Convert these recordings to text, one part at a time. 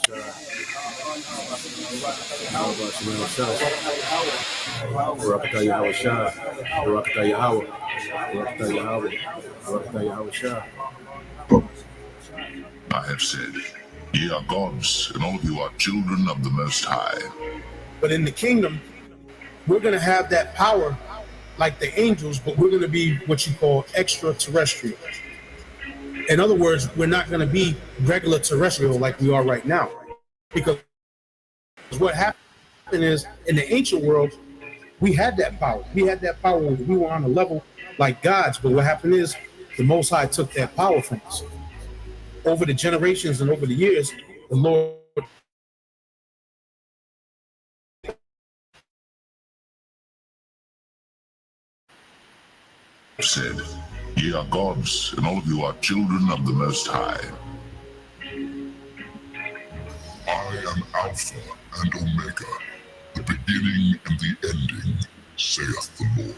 I have said, ye are gods, and all of you are children of the Most High. But in the kingdom, we're going to have that power like the angels, but we're going to be what you call extraterrestrial. In other words, we're not going to be regular terrestrial like we are right now. Because what happened is, in the ancient world, we had that power. We had that power when we were on a level like gods. But what happened is, the Most High took that power from us. Over the generations and over the years, the Lord said, ye are gods, and all of you are children of the Most High. I am Alpha and Omega, the beginning and the ending, saith the Lord.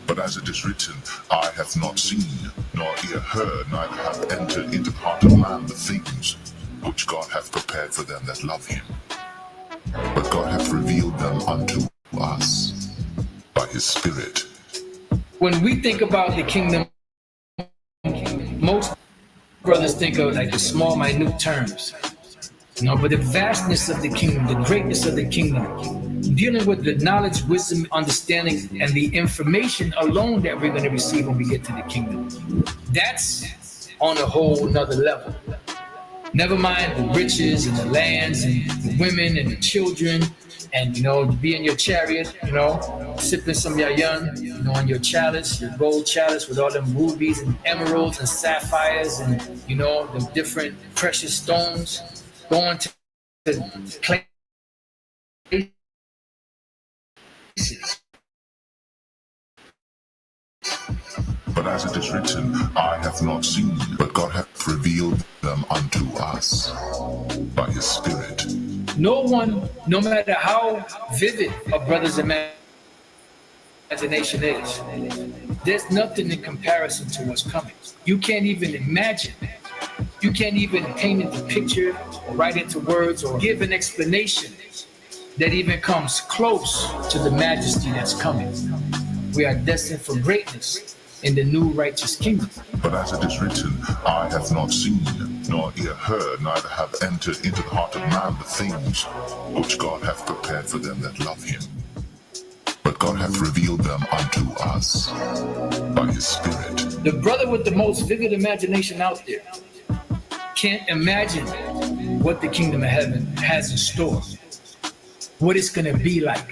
But as it is written, eye hath not seen, nor ear heard, neither hath entered into the heart of man the things which God hath prepared for them that love him. But God hath revealed them unto us by his Spirit. When we think about the kingdom, most brothers think of like the small, minute terms. But the vastness of the kingdom, the greatness of the kingdom, dealing with the knowledge, wisdom, understanding, and the information alone that we're going to receive when we get to the kingdom. That's on a whole nother level. Never mind the riches and the lands and the women and the children and, to be in your chariot, sipping some yayan, on your chalice, your gold chalice with all them rubies and emeralds and sapphires and, the different precious stones, going to places. But as it is written, eye hath not seen, but God hath revealed them unto us by his Spirit. No one, no matter how vivid a brother's imagination is, there's nothing in comparison to what's coming. You can't even imagine. You can't even paint into picture or write into words or give an explanation that even comes close to the majesty that's coming. We are destined for greatness in the new righteous kingdom. But as it is written, eye hath not seen, nor ear heard, neither hath entered into the heart of man the things which God hath prepared for them that love him. But God hath revealed them unto us by his Spirit. The brother with the most vivid imagination out there can't imagine what the kingdom of heaven has in store, what it's going to be like.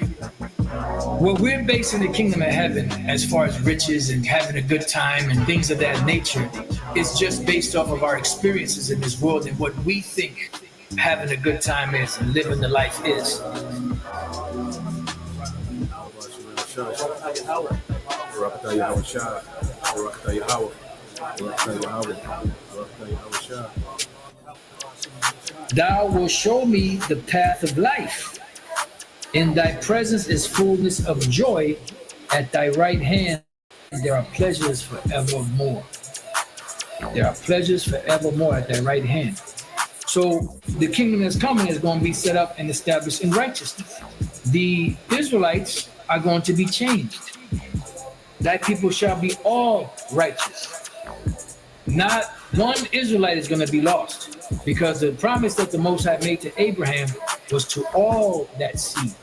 What we're basing the kingdom of heaven as far as riches and having a good time and things of that nature is just based off of our experiences in this world and what we think having a good time is and living the life is. Thou wilt show me the path of life. In thy presence is fullness of joy. At thy right hand there are pleasures forevermore. There are pleasures forevermore at thy right hand. So the kingdom that's coming is going to be set up and established in righteousness. The Israelites are going to be changed. Thy people shall be all righteous. Not one Israelite is going to be lost, because the promise that the Most High made to Abraham was to all that seed.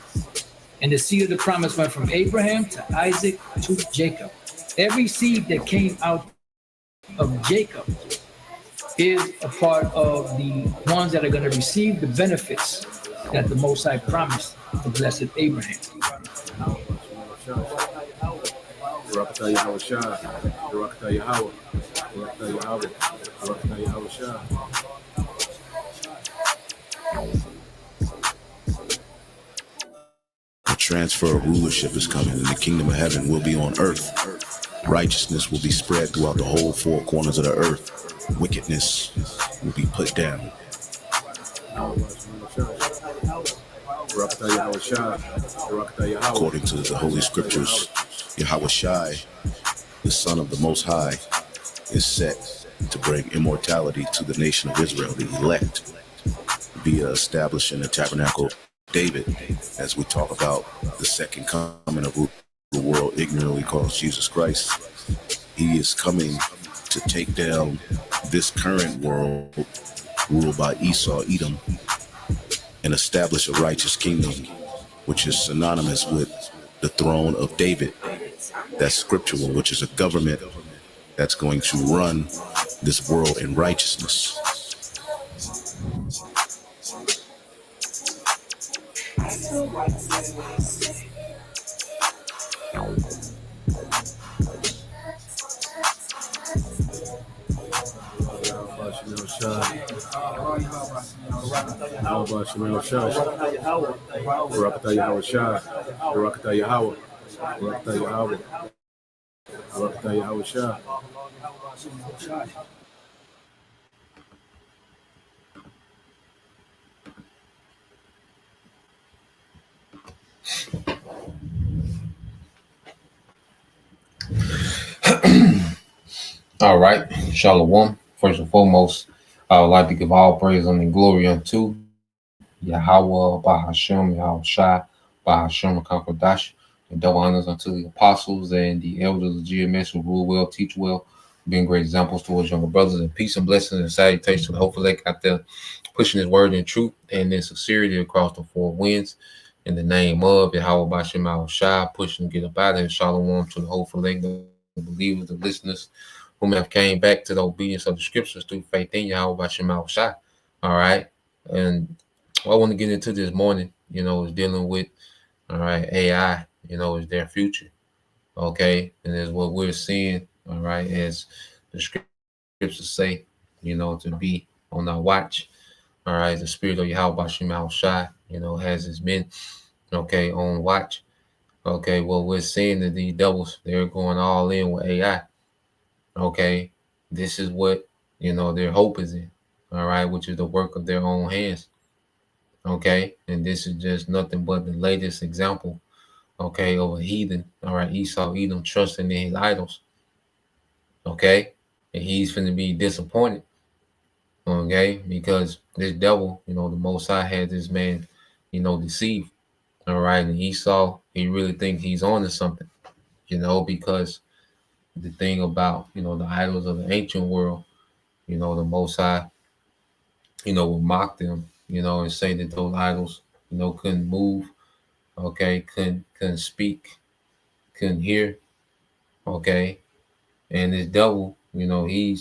And the seed of the promise went from Abraham to Isaac to Jacob. Every seed that came out of Jacob is a part of the ones that are going to receive the benefits that the Most High promised to blessed Abraham. The transfer of rulership is coming, and the kingdom of heaven will be on earth. Righteousness will be spread throughout the whole four corners of the earth. Wickedness will be put down. According to the Holy Scriptures, Yahweh Shai, the Son of the Most High, is set to bring immortality to the nation of Israel, the elect, via establishing the tabernacle of David, as we talk about the second coming of who the world ignorantly calls Jesus Christ. He is coming to take down this current world ruled by Esau, Edom, and establish a righteous kingdom, which is synonymous with the throne of David. That's scriptural, which is a government that's going to run this world in righteousness. All right, Shalom. First and foremost, I would like to give all praise and glory unto Yahweh, Bahashem, Yahweh Shai, Bahashem, Kakodash, and double honors unto the apostles and the elders of GMS who rule well, teach well, being great examples towards younger brothers, and peace and blessings and salutations to the hopeful elect out there, pushing his word in truth and in sincerity across the four winds. In the name of Yahweh, Bahashem, Yahweh Shai, pushing to get up out of here. Shalom to the hopeful elect, the believers, the listeners, whom have came back to the obedience of the scriptures through faith in Yahweh Shema Shai. All right. And what I want to get into this morning, is dealing with, all right, AI, is their future. Okay. And is what we're seeing, all right, as the scriptures say, to be on our watch. All right. The spirit of Yahweh Shema Shai, has his men, okay, on watch. Okay. Well, we're seeing that these devils, they're going all in with AI. Okay, this is what, their hope is in, all right, which is the work of their own hands. Okay, and this is just nothing but the latest example, okay, of a heathen, all right, Esau, Edom, trusting in his idols. Okay, and he's going to be disappointed, okay, because this devil, the Most High had this man, deceived, all right, and Esau, he really thinks he's on to something, because the thing about, the idols of the ancient world, the Most High, would mock them, and say that those idols, couldn't move, okay, couldn't speak, couldn't hear, okay. And this devil, the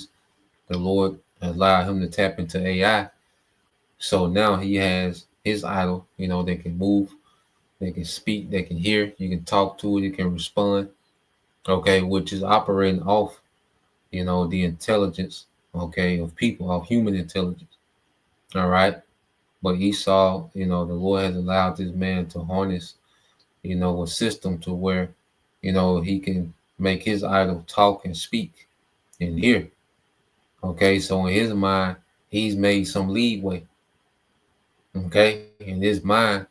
Lord has allowed him to tap into AI. So now he has his idol, they can move, they can speak, they can hear, you can talk to it, it can respond, okay, which is operating off, the intelligence, okay, of people, of human intelligence. All right. But Esau, the Lord has allowed this man to harness, a system to where, he can make his idol talk and speak and hear. Okay. So in his mind, he's made some leeway. Okay. In his mind,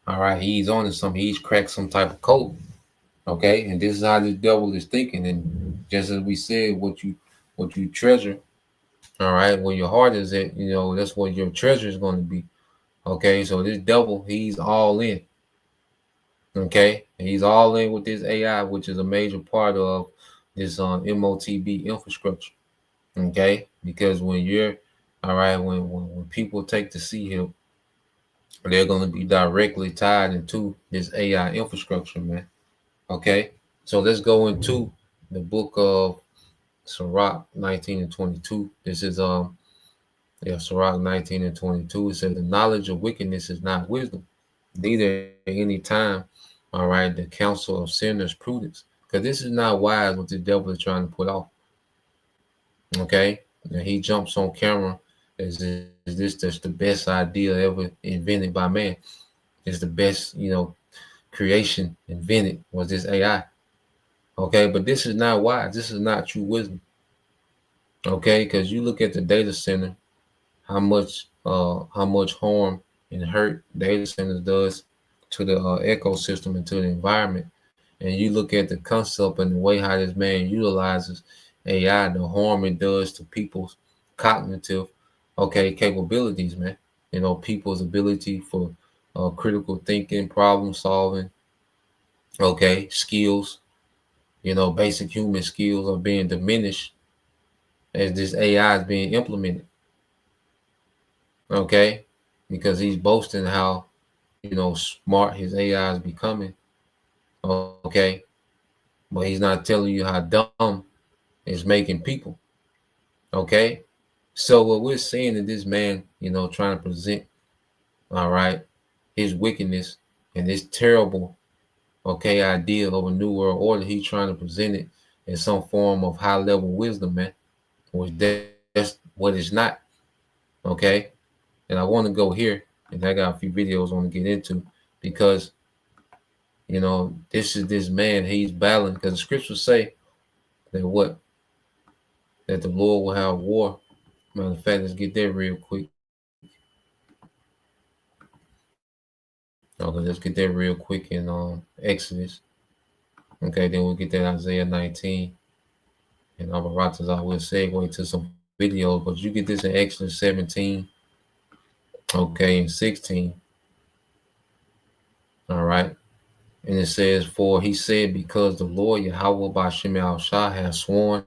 all right, he's on to something. He's cracked some type of code. Okay. And this is how this devil is thinking. And just as we said, what you treasure, all right, where your heart is at, that's what your treasure is going to be. Okay, so this devil, he's all in. Okay, and he's all in with this AI, which is a major part of this MOTB infrastructure. Okay, because when you're, all right, when people take to see him, they're going to be directly tied into this AI infrastructure, man. Okay, so let's go into the book of Sirach 19 and 22. This is Sirach 19 and 22. It says, the knowledge of wickedness is not wisdom, neither at any time, all right, the counsel of sinners prudence. Because this is not wise what the devil is trying to put off. Okay, and he jumps on camera. Is this just the best idea ever invented by man? It's the best, creation invented was this AI. Okay, but this is not wise. This is not true wisdom. Okay, because you look at the data center, how much harm and hurt data centers does to the ecosystem and to the environment. And you look at the concept and the way how this man utilizes AI, the harm it does to people's cognitive, capabilities, man. You know, people's ability for critical thinking, problem solving, skills. You know, basic human skills are being diminished as this AI is being implemented. Okay, because he's boasting how smart his AI is becoming. Okay, but he's not telling you how dumb it's making people. Okay, so what we're seeing in this man, trying to present, all right, his wickedness and this terrible, idea of a new world order. He's trying to present it in some form of high level wisdom, man, which that's what it's not. Okay, and I want to go here, and I got a few videos I want to get into because this is this man. He's battling because the scriptures say that what that the Lord will have war. Matter of fact, let's get there real quick. Okay, let's get there real quick in Exodus. Okay, then we'll get that Isaiah 19. And I will segue to some videos, but you get this in Exodus 17. Okay, and 16. All right. And it says, for he said, because the Lord Yahweh Ba'Shem Al-Shah has sworn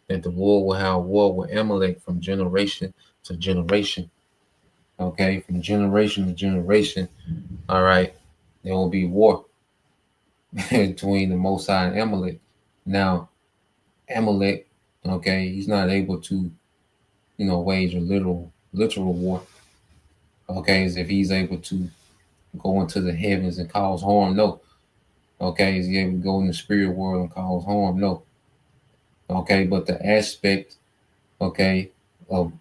that the Lord will have war with Amalek from generation to generation. Okay, from generation to generation. All right, there will be war between the Most High and Amalek. Now, Amalek, he's not able to, wage a literal war. Okay, as if he's able to go into the heavens and cause harm. No. Okay, is he able to go in the spirit world and cause harm? No. Okay, but the aspect, of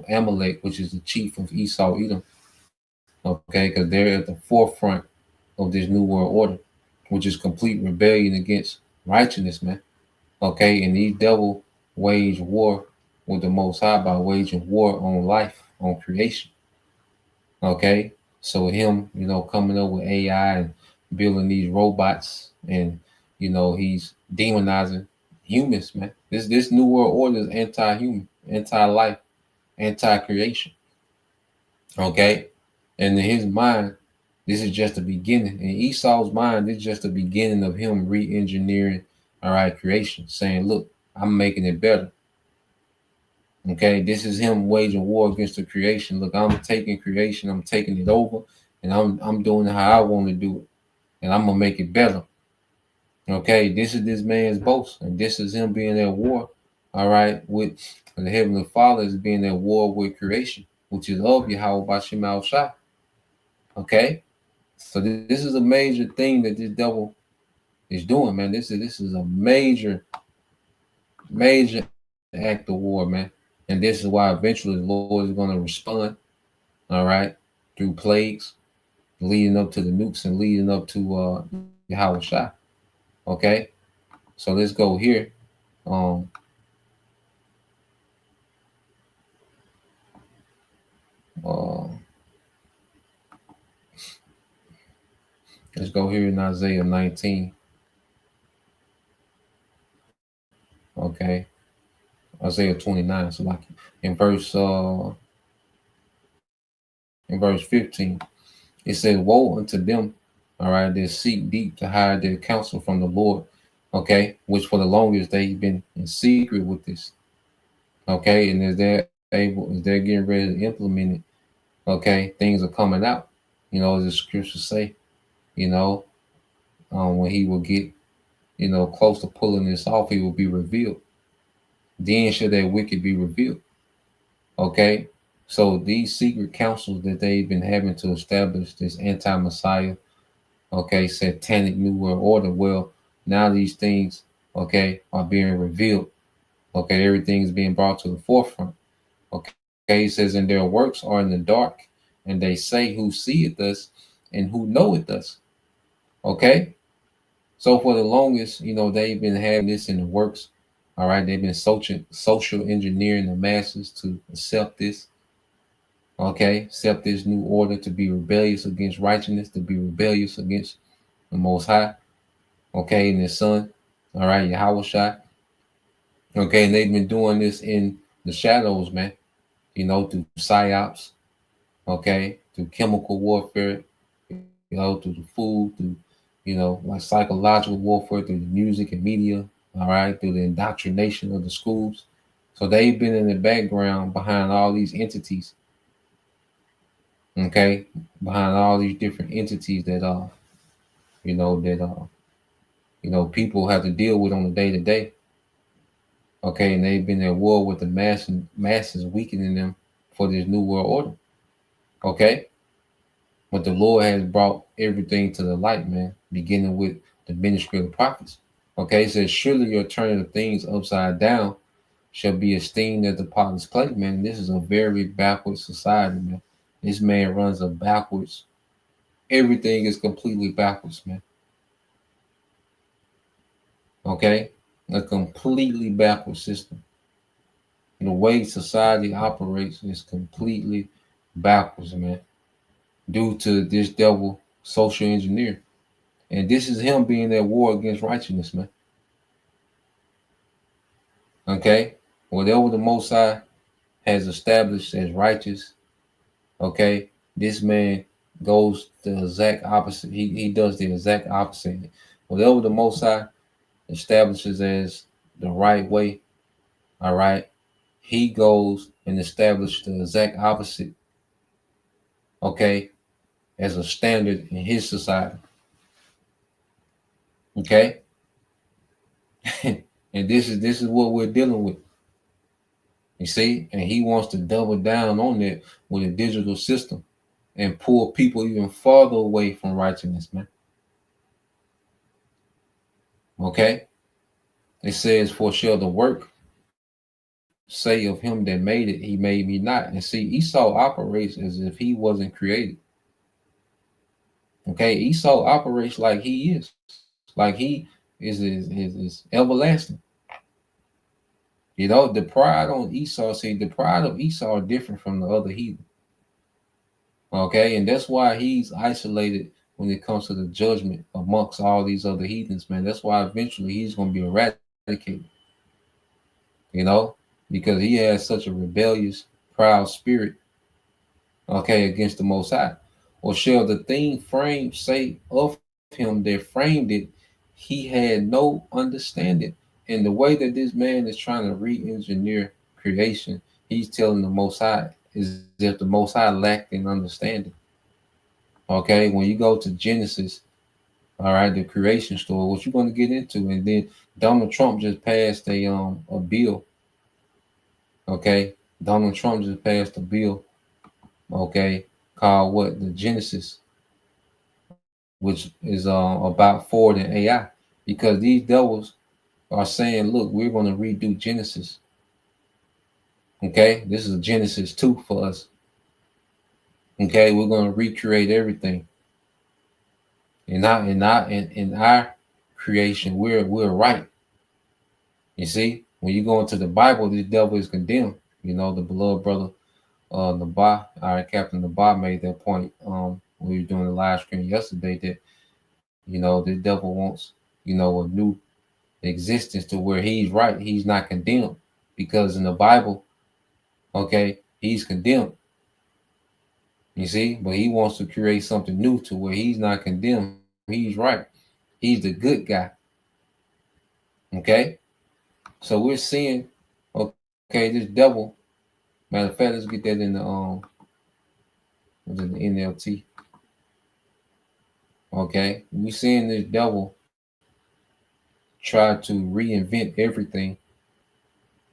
Amalek, which is the chief of Esau, Edom, because they're at the forefront of this new world order, which is complete rebellion against righteousness, man. Okay, and these devil wage war with the Most High by waging war on life, on creation. Okay, so him, coming up with AI and building these robots, and he's demonizing humans, man. This new world order is anti-human, anti-life, anti-creation. Okay, and in his mind, this is just the beginning. In Esau's mind, this is just the beginning of him re-engineering, all right, creation, saying, look, I'm making it better. Okay, this is him waging war against the creation. Look, I'm taking creation, I'm taking it over, and I'm doing it how I want to do it, and I'm gonna make it better. Okay, this is this man's boast, and this is him being at war, all right, with the Heavenly Father is being at war with creation, which is of Yahweh Ba'Shem Al-Shah. Okay, so this is a major thing that this devil is doing, man. This is a major act of war, man. And this is why eventually the Lord is going to respond, all right, through plagues, leading up to the nukes and leading up to Yahweh Shah. Okay, so let's go here. Let's go here in Isaiah 19. Okay, Isaiah 29. So like in verse 15, it says, woe unto them, all right, that seek deep to hide their counsel from the Lord, okay, which for the longest they've been in secret with this, okay, and as they're getting ready to implement it, okay, things are coming out, as the scriptures say, when he will get, close to pulling this off, he will be revealed. Then shall that wicked be revealed, okay. So these secret councils that they've been having to establish this anti-Messiah, okay, satanic new world order. Well, now these things, okay, are being revealed. Okay, everything's being brought to the forefront. Okay, he says, and their works are in the dark, and they say, who seeth us and who knoweth us. Okay, so for the longest, they've been having this in the works. All right, they've been social engineering the masses to accept this. Okay, accept this new order to be rebellious against righteousness, to be rebellious against the Most High. Okay, and His Son. All right, Yahweh Shai. Okay, and they've been doing this in the shadows, man. Through psyops. Okay, through chemical warfare. Through the food, through like psychological warfare, through the music and media. All right, through the indoctrination of the schools. So they've been in the background behind all these entities. Okay, behind all these different entities that people have to deal with on a day to day. Okay, and they've been at war with the masses weakening them for this new world order. Okay, but the Lord has brought everything to the light, man, beginning with the ministry of the prophets. Okay, it says, surely your turning of things upside down shall be esteemed as the potter's clay, man. This is a very backward society, man. This man runs a backwards. Everything is completely backwards, man. Okay, a completely backward system. The way society operates is completely backwards, man, due to this devil social engineer. And this is him being at war against righteousness, man. Okay, whatever the Most High has established as righteous, okay, this man goes the exact opposite. He does the exact opposite. Whatever the Most High establishes as the right way, all right, he goes and establishes the exact opposite, okay, as a standard in his society. Okay. And this is what we're dealing with. You see, and he wants to double down on it with a digital system and pull people even farther away from righteousness, man. Okay. It says, for shall the work say of him that made it, he made me not. And see, Esau operates as if he wasn't created. Okay, Esau operates like he is, like he is everlasting. The pride on Esau, see, the pride of Esau are different from the other heathen. Okay, and that's why he's isolated when it comes to the judgment amongst all these other heathens, man. That's why eventually he's going to be eradicated, because he has such a rebellious, proud spirit, okay, against the Most High. Or shall the thing framed say of him that framed it, he had no understanding. And the way that this man is trying to re-engineer creation, he's telling the Most High is if the Most High lacked in understanding. Okay, when you go to Genesis, all right, the creation story, what you're going to get into, and then Donald Trump just passed a bill. Okay, Donald Trump just passed a bill. Okay, called what? The Genesis, which is about Ford and AI, because these devils are saying, look, we're going to redo Genesis. Okay, this is Genesis 2 for us. Okay, we're going to recreate everything. In our creation, we're right. You see, when you go into the Bible, this devil is condemned. The beloved brother Nabah, our Captain Nabah, made that point when we were doing the live stream yesterday, that the devil wants a new existence to where he's right, he's not condemned, because in the Bible, okay, he's condemned. You see, but he wants to create something new to where he's not condemned, he's right, he's the good guy. Okay, so we're seeing, okay, this devil. Matter of fact, let's get that in the NLT. Okay, we seeing this devil try to reinvent everything.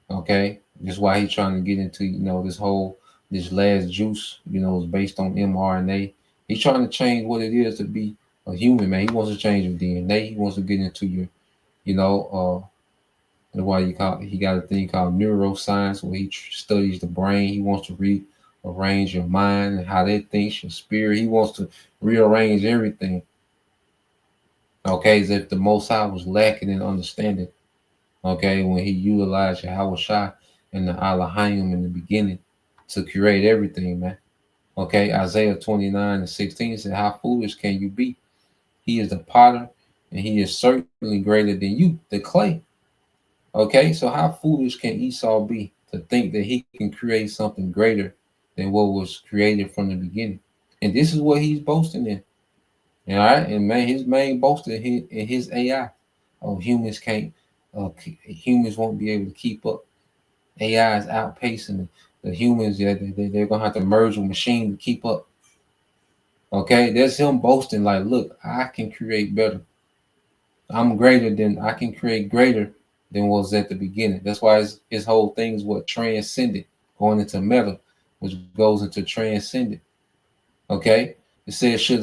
Okay, that's why he's trying to get into this last juice. Is based on mRNA. He's trying to change what it is to be a human, man. He wants to change your DNA. He wants to get into your, that's why he got a thing called neuroscience, where he studies the brain. He wants to rearrange your mind and how that thinks, your spirit. He wants to rearrange everything. Okay, as if the Most High was lacking in understanding. Okay, when he utilized Yahweh Shai and the Elohim in the beginning to create everything, man. Okay, Isaiah 29:16 said, how foolish can you be? He is the potter, and he is certainly greater than you, the clay. Okay, so how foolish can Esau be to think that he can create something greater than what was created from the beginning? And this is what he's boasting in. All right, and man, his main boast in his AI. Oh, humans won't be able to keep up. AI is outpacing the humans. Yeah, they're gonna have to merge with machine to keep up. Okay, there's him boasting like, look, I can create better. I can create greater than was at the beginning. That's why his whole thing is what transcended, going into meta, which goes into transcendent. Okay, it says should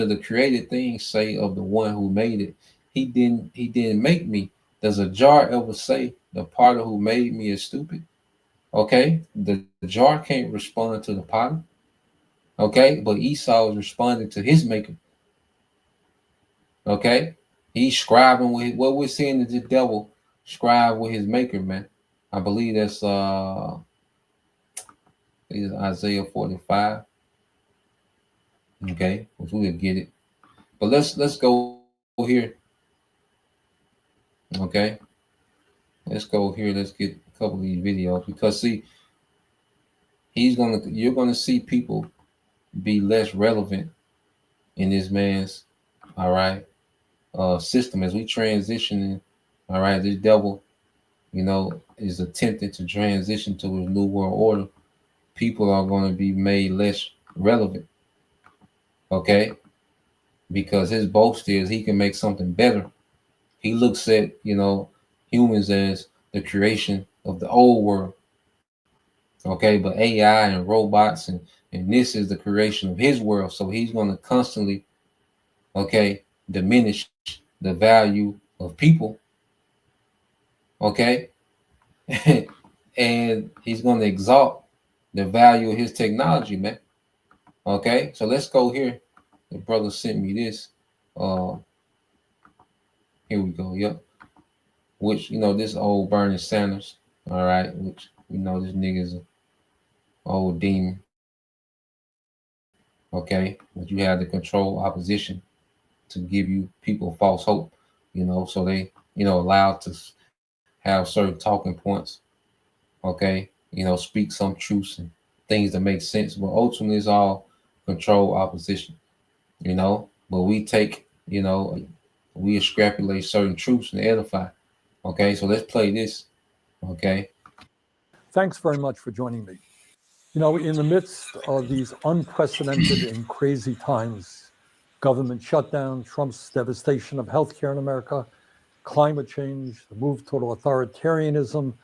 the created thing say of the one who made it, he didn't make me. Does a jar ever say the potter who made me is stupid? Okay, the jar can't respond to the potter. Okay, but Esau is responding to his maker. Okay, he's scribing with what we're seeing is the devil scribe with his maker, man. I believe that's Isaiah 45. Okay, which we'll get it. But let's go here. Okay, let's go here. Let's get a couple of these videos because see, you're gonna see people be less relevant in this man's all right system as we transition. All right, this devil, is attempting to transition to a new world order. People are going to be made less relevant. Okay, because his boast is he can make something better. He looks at humans as the creation of the old world. Okay, but AI and robots and this is the creation of his world. So he's going to constantly, diminish the value of people. Okay, and he's going to exalt the value of his technology, man. Okay, so let's go here. The brother sent me this. Here we go. Yep. Which this old Bernie Sanders. All right, which this nigga's an old demon. Okay, but you have to control opposition to give you people false hope. So they allowed to have certain talking points. Okay, speak some truths and things that make sense, but ultimately it's all control opposition. But we take we extrapolate certain truths and edify. Okay, so let's play this. Okay. Thanks very much for joining me. In the midst of these unprecedented and crazy times, government shutdown, Trump's devastation of healthcare in America, climate change, the move toward authoritarianism,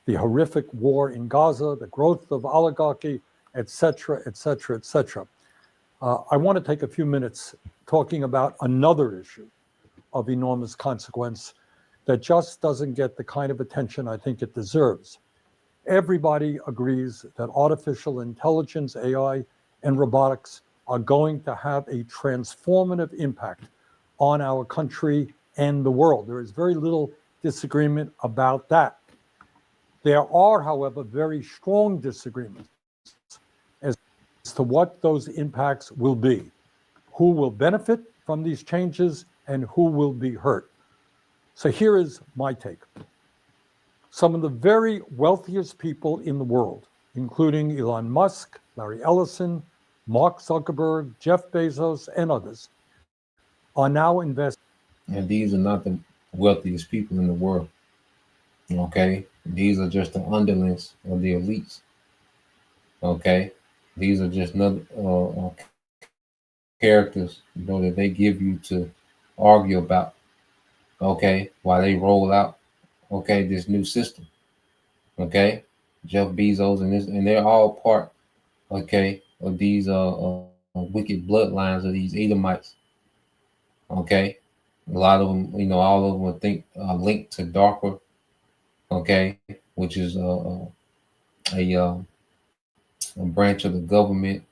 the horrific war in Gaza, the growth of oligarchy, etc., etc., etc. I want to take a few minutes talking about another issue of enormous consequence that just doesn't get the kind of attention I think it deserves. Everybody agrees that artificial intelligence, AI, and robotics are going to have a transformative impact on our country and the world. There is very little disagreement about that. There are, however, very strong disagreements as to what those impacts will be, who will benefit from these changes, and who will be hurt. So here is my take. Some of the very wealthiest people in the world, including Elon Musk, Larry Ellison, Mark Zuckerberg, Jeff Bezos, and others, are now investing. And these are not the wealthiest people in the world. Okay, these are just the underlings of the elites. Okay, these are just another characters that they give you to argue about. Okay, while they roll out this new system. Okay, Jeff Bezos and they're all part of these wicked bloodlines of these Edomites. Okay, a lot of them, all of them I think linked to DARPA. Okay, which is a branch of the government.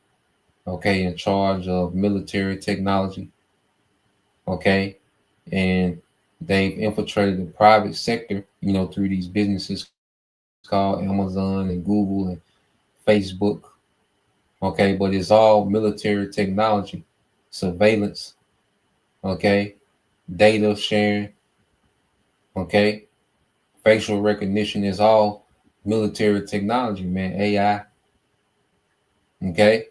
Okay, in charge of military technology. Okay, and they've infiltrated the private sector, through these businesses called Amazon and Google and Facebook. Okay, but it's all military technology, surveillance, okay, data sharing, okay, facial recognition is all military technology, man. AI, okay.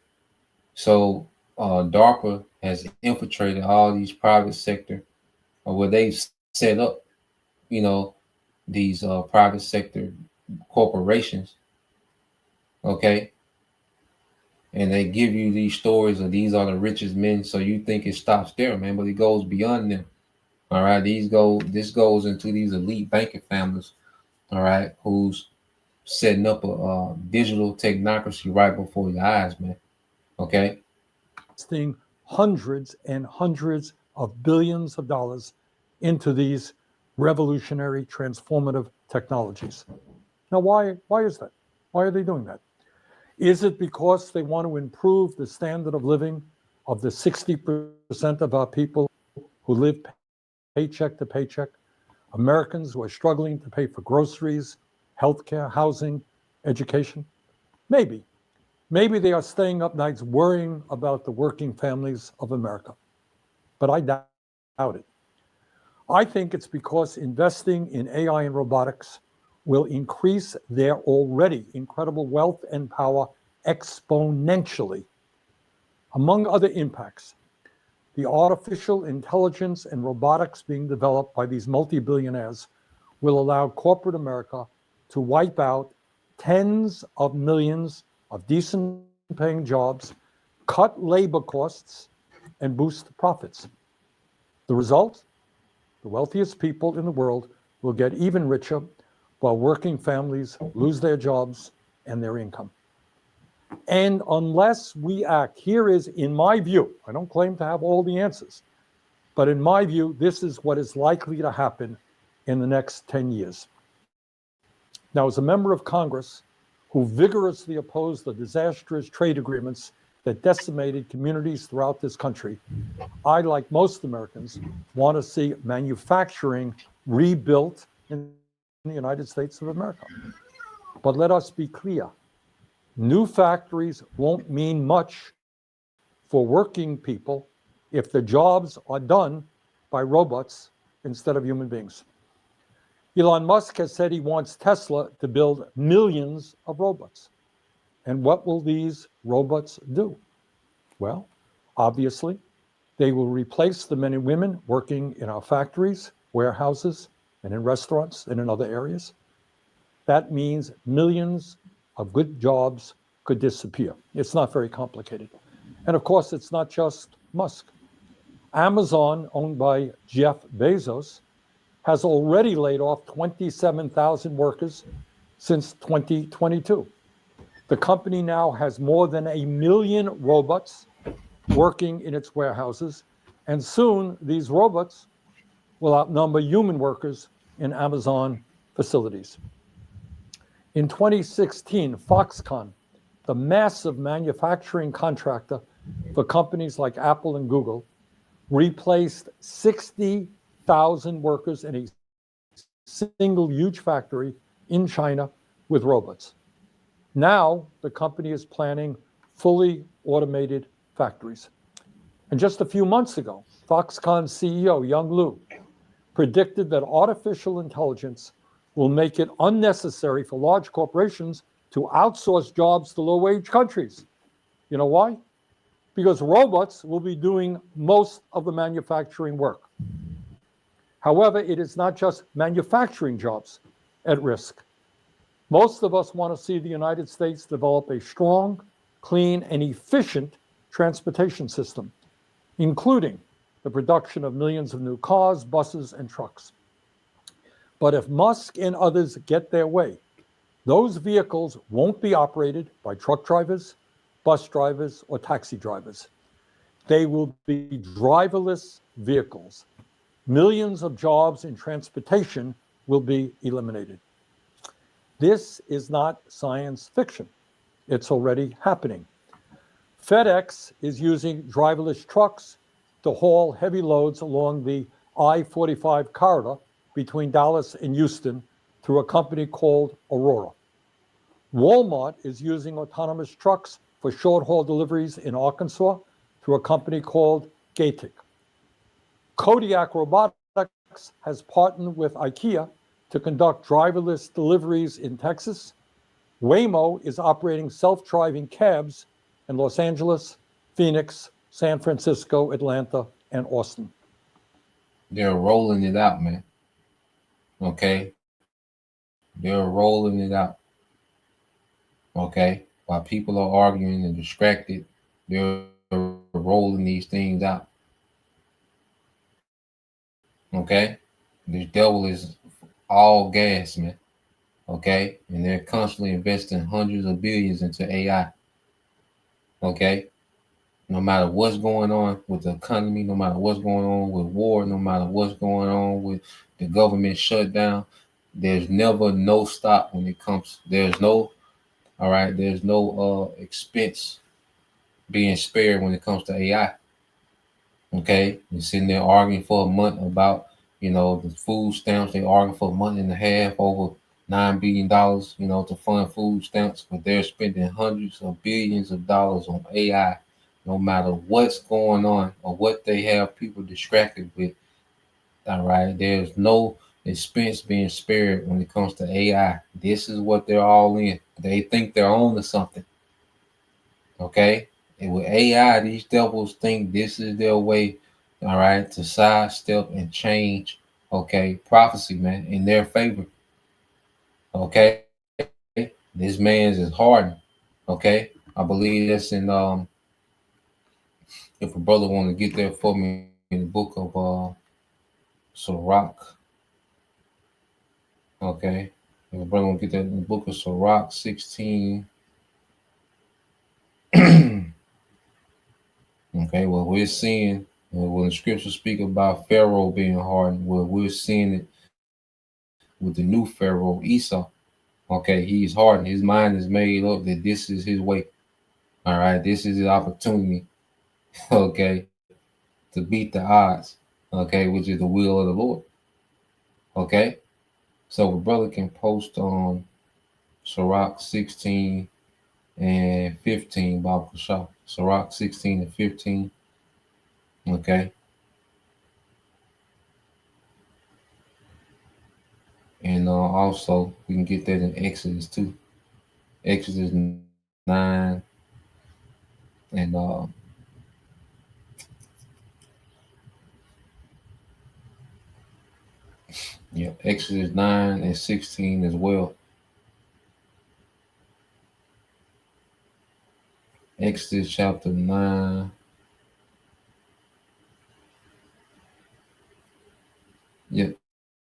So DARPA has infiltrated all these private sector, or where they've set up, you know, these private sector corporations, okay, and they give you these stories of these are the richest men, so you think it stops there, man, but it goes beyond them. All right, this goes into these elite banking families, all right, who's setting up a digital technocracy right before your eyes, man. Okay, Investing hundreds and hundreds of billions of dollars into these revolutionary, transformative technologies. Now, why is that? Why are they doing that? Is it because they want to improve the standard of living of the 60% of our people who live paycheck to paycheck, Americans who are struggling to pay for groceries, healthcare, housing, education? Maybe. Maybe they are staying up nights worrying about the working families of America. But I doubt it. I think it's because investing in AI and robotics will increase their already incredible wealth and power exponentially. Among other impacts, the artificial intelligence and robotics being developed by these multi-billionaires will allow corporate America to wipe out tens of millions of decent paying jobs, cut labor costs, and boost profits. The result? The wealthiest people in the world will get even richer while working families lose their jobs and their income. And unless we act, here is, in my view, I don't claim to have all the answers, but in my view, this is what is likely to happen in the next 10 years. Now, as a member of Congress who vigorously opposed the disastrous trade agreements that decimated communities throughout this country, I, like most Americans, want to see manufacturing rebuilt in the United States of America. But let us be clear. New factories won't mean much for working people if the jobs are done by robots instead of human beings. Elon Musk has said he wants Tesla to build millions of robots. And what will these robots do? Well, obviously, they will replace the men and women working in our factories, warehouses, and in restaurants and in other areas. That means millions of good jobs could disappear. It's not very complicated. And of course, it's not just Musk. Amazon, owned by Jeff Bezos, has already laid off 27,000 workers since 2022. The company now has more than 1 million robots working in its warehouses, and soon these robots will outnumber human workers in Amazon facilities. In 2016, Foxconn, the massive manufacturing contractor for companies like Apple and Google, replaced 60,000 workers in a single huge factory in China with robots. Now, the company is planning fully automated factories. And just a few months ago, Foxconn CEO Young Liu predicted that artificial intelligence will make it unnecessary for large corporations to outsource jobs to low-wage countries. You know why? Because robots will be doing most of the manufacturing work. However, it is not just manufacturing jobs at risk. Most of us want to see the United States develop a strong, clean, and efficient transportation system, including the production of millions of new cars, buses, and trucks. But if Musk and others get their way, those vehicles won't be operated by truck drivers, bus drivers, or taxi drivers. They will be driverless vehicles. Millions of jobs in transportation will be eliminated. This is not science fiction. It's already happening. FedEx is using driverless trucks to haul heavy loads along the I-45 corridor between Dallas and Houston through a company called Aurora. Walmart is using autonomous trucks for short-haul deliveries in Arkansas through a company called Gatic. Kodiak Robotics has partnered with IKEA to conduct driverless deliveries in Texas. Waymo is operating self-driving cabs in Los Angeles, Phoenix, San Francisco, Atlanta, and Austin. They're rolling it out, man. Okay? They're rolling it out. Okay? While people are arguing and distracted, they're rolling these things out. Okay? This devil is all gas, man. Okay? And they're constantly investing hundreds of billions into AI. Okay? No matter what's going on with the economy, no matter what's going on with war, no matter what's going on with the government shutdown, there's never no stop when it comes. There's no expense being spared when it comes to AI. Okay, you're sitting there arguing for a month about, the food stamps. They arguing for a month and a half over $9 billion, to fund food stamps, but they're spending hundreds of billions of dollars on AI, no matter what's going on or what they have people distracted with. All right, there's no expense being spared when it comes to AI. This is what they're all in. They think they're on to something. Okay, and with AI, these devils think this is their way, all right, to sidestep and change, prophecy, man, in their favor. Okay, this man's is hardened. Okay, I believe that's in if a brother want to get there for me in the book of Sirach. Okay, if a brother want to get that in the book of Sirach 16. Okay, well, we're seeing when the scriptures speak about Pharaoh being hardened, well, we're seeing it with the new Pharaoh, Esau. Okay, he's hardened. His mind is made up that this is his way. All right, this is his opportunity, okay, to beat the odds, okay, which is the will of the Lord. Okay, so the brother can post on Sirach 16 and 15, Bob Kashaw. Sirach 16 and 15. Okay. And also, we can get that in Exodus too. Exodus 9 and Exodus 9 and 16 as well. Exodus chapter 9. Yep.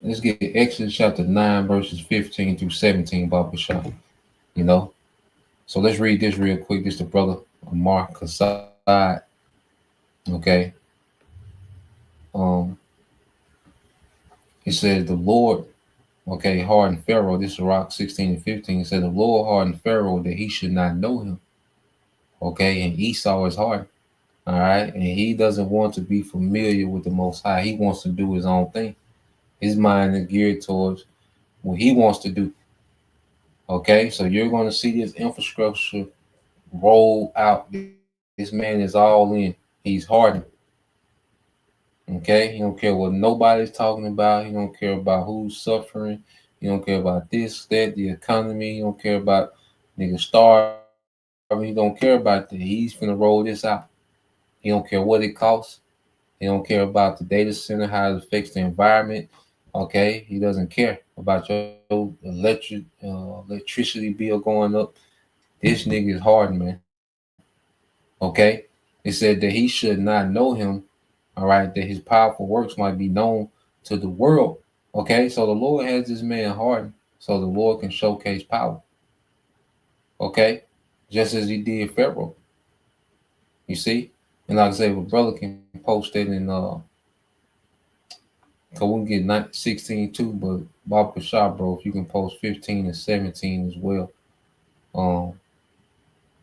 Let's get Exodus chapter 9, verses 15 through 17, Baba Shah. So let's read this real quick. This is the brother Amar Kassad. Okay. It says the Lord, hardened Pharaoh. This is Sirach 16 and 15. It says the Lord hardened Pharaoh that he should not know him. Okay, and Esau is hard. All right, and he doesn't want to be familiar with the Most High. He wants to do his own thing. His mind is geared towards what he wants to do. Okay, so you're going to see this infrastructure roll out. This man is all in. He's hardened. Okay, he don't care what nobody's talking about. He don't care about who's suffering. He don't care about this, that, the economy. He don't care about niggas starving. He don't care about that. He's finna roll this out. He don't care what it costs. He don't care about the data center, how it affects the environment. Okay, he doesn't care about your electricity bill going up. This nigga is hard, man. Okay, it said that he should not know him. All right, that his powerful works might be known to the world. Okay, so the Lord has this man hardened so the Lord can showcase power. Okay, just as he did Pharaoh. You see? And like I say, if a brother can post it in cause we can get 16 too, but Bob Kashaw, bro, if you can post 15 and 17 as well.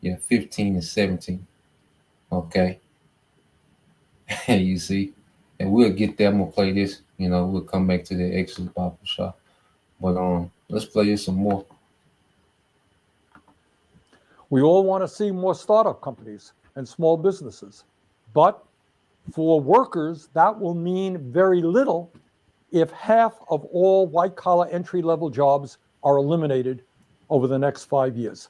15 and 17. Okay. You see? And we'll get there. I'm gonna play this. We'll come back to the Exodus Bob Kashaw. But let's play this some more. We all want to see more startup companies and small businesses. But for workers, that will mean very little if half of all white-collar entry-level jobs are eliminated over the next 5 years.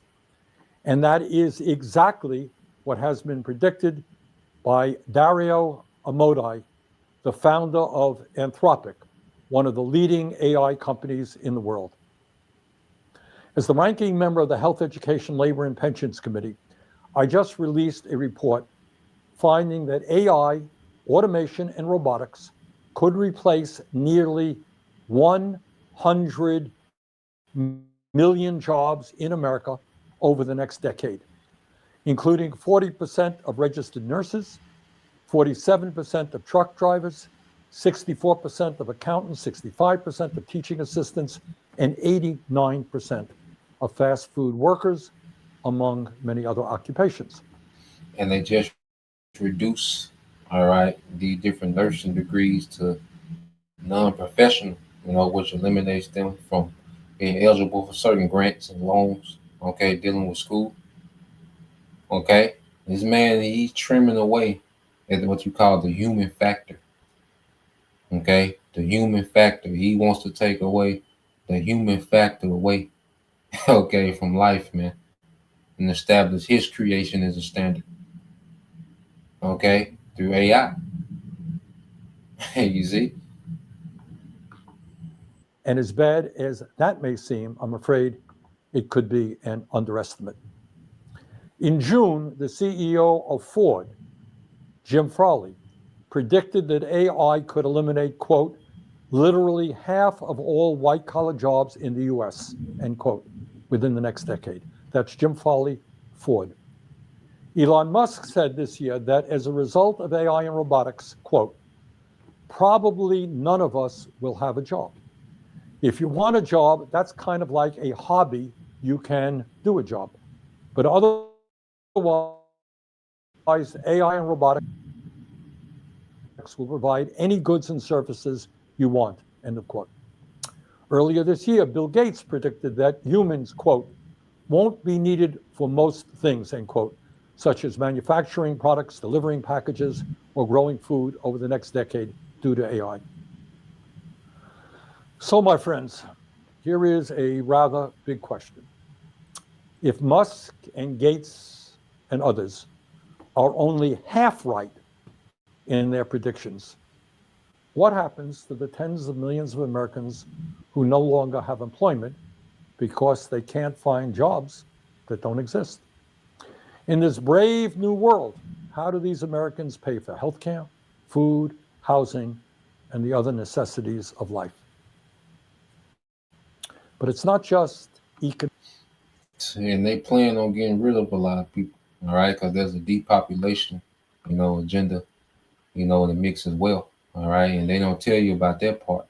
And that is exactly what has been predicted by Dario Amodei, the founder of Anthropic, one of the leading AI companies in the world. As the ranking member of the Health, Education, Labor, and Pensions Committee, I just released a report finding that AI, automation, and robotics could replace nearly 100 million jobs in America over the next decade, including 40% of registered nurses, 47% of truck drivers, 64% of accountants, 65% of teaching assistants, and 89% of fast food workers, among many other occupations. And they just reduce, all right, the different nursing degrees to non-professional, which eliminates them from being eligible for certain grants and loans, okay, dealing with school. Okay, this man, he's trimming away at what you call the human factor. Okay, the human factor. He wants to take away the human factor away, okay, from life, man, and establish his creation as a standard. Okay, through AI. You see? And as bad as that may seem, I'm afraid it could be an underestimate. In June, the CEO of Ford, Jim Farley, predicted that AI could eliminate, quote, literally half of all white-collar jobs in the US, end quote, within the next decade. That's Jim Farley, Ford. Elon Musk said this year that as a result of AI and robotics, quote, probably none of us will have a job. If you want a job, that's kind of like a hobby. You can do a job. But otherwise, AI and robotics will provide any goods and services you want, end of quote. Earlier this year, Bill Gates predicted that humans, quote, won't be needed for most things, end quote, such as manufacturing products, delivering packages, or growing food over the next decade due to AI. So, my friends, here is a rather big question. If Musk and Gates and others are only half right in their predictions, what happens to the tens of millions of Americans who no longer have employment because they can't find jobs that don't exist? In this brave new world, how do these Americans pay for healthcare, food, housing, and the other necessities of life? But it's not just economic. And they plan on getting rid of a lot of people, all right, because there's a depopulation, agenda, in the mix as well, all right, and they don't tell you about that part,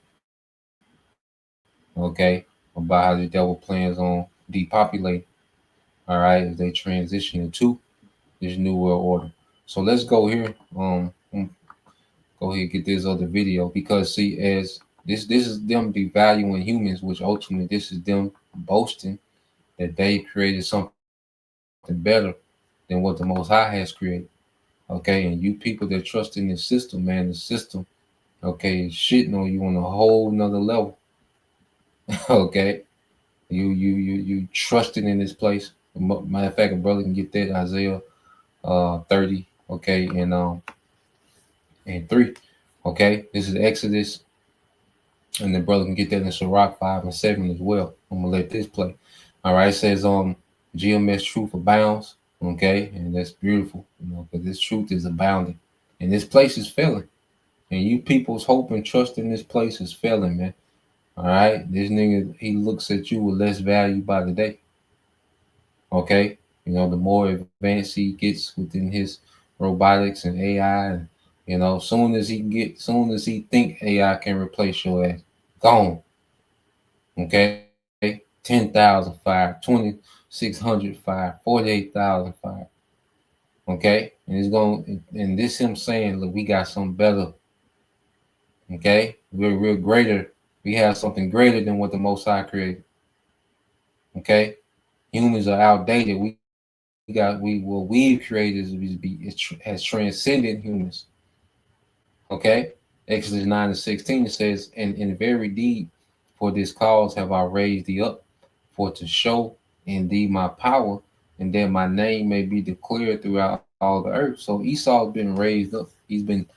okay, about how the devil plans on depopulating, all right, as they transition into this new world order. So let's go here, go ahead and get this other video, because see, as this is them devaluing humans, which ultimately this is them boasting that they created something better than what the Most High has created. Okay, and you people that trust in the system, man, the system, okay, is shitting on you on a whole nother level. Okay, you trusting in this place. Matter of fact, a brother can get that Isaiah 30, okay, and 3. Okay, this is Exodus, and the brother can get that in Sirach 5 and 7 as well. I'm gonna let this play. All right, it says GMS truth abounds, okay, and that's beautiful, because this truth is abounding, and this place is failing, and you people's hope and trust in this place is failing, man. All right, this nigga, he looks at you with less value by the day. Okay, the more advanced he gets within his robotics and AI, and soon as he think AI can replace your ass, gone. Okay, 10,000 fired, 2,600 fired, 48,000 fired. Okay, and this him saying, look, we got something better. Okay, we're greater. We have something greater than what the Most High created. Okay, humans are outdated. We what we've created has transcended humans. Okay, Exodus 9:16 says, and in very deed, for this cause have I raised thee up, for to show in thee my power, and that my name may be declared throughout all the earth. So Esau's been raised up. He's been,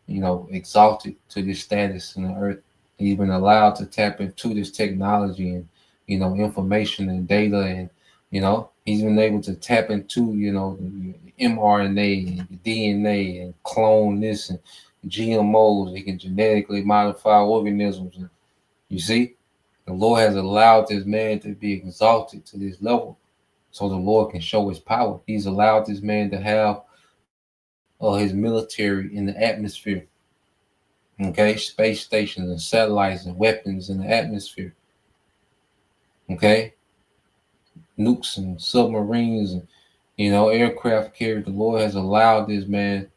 exalted to this status in the earth. He's been allowed to tap into this technology and, information and data, and, he's been able to tap into, the mRNA and DNA and clone this and GMOs. He can genetically modify organisms. And you see, the Lord has allowed this man to be exalted to this level so the Lord can show his power. He's allowed this man to have his military in the atmosphere. Okay, space stations and satellites and weapons in the atmosphere. Okay, nukes and submarines and aircraft carriers. The Lord has allowed this man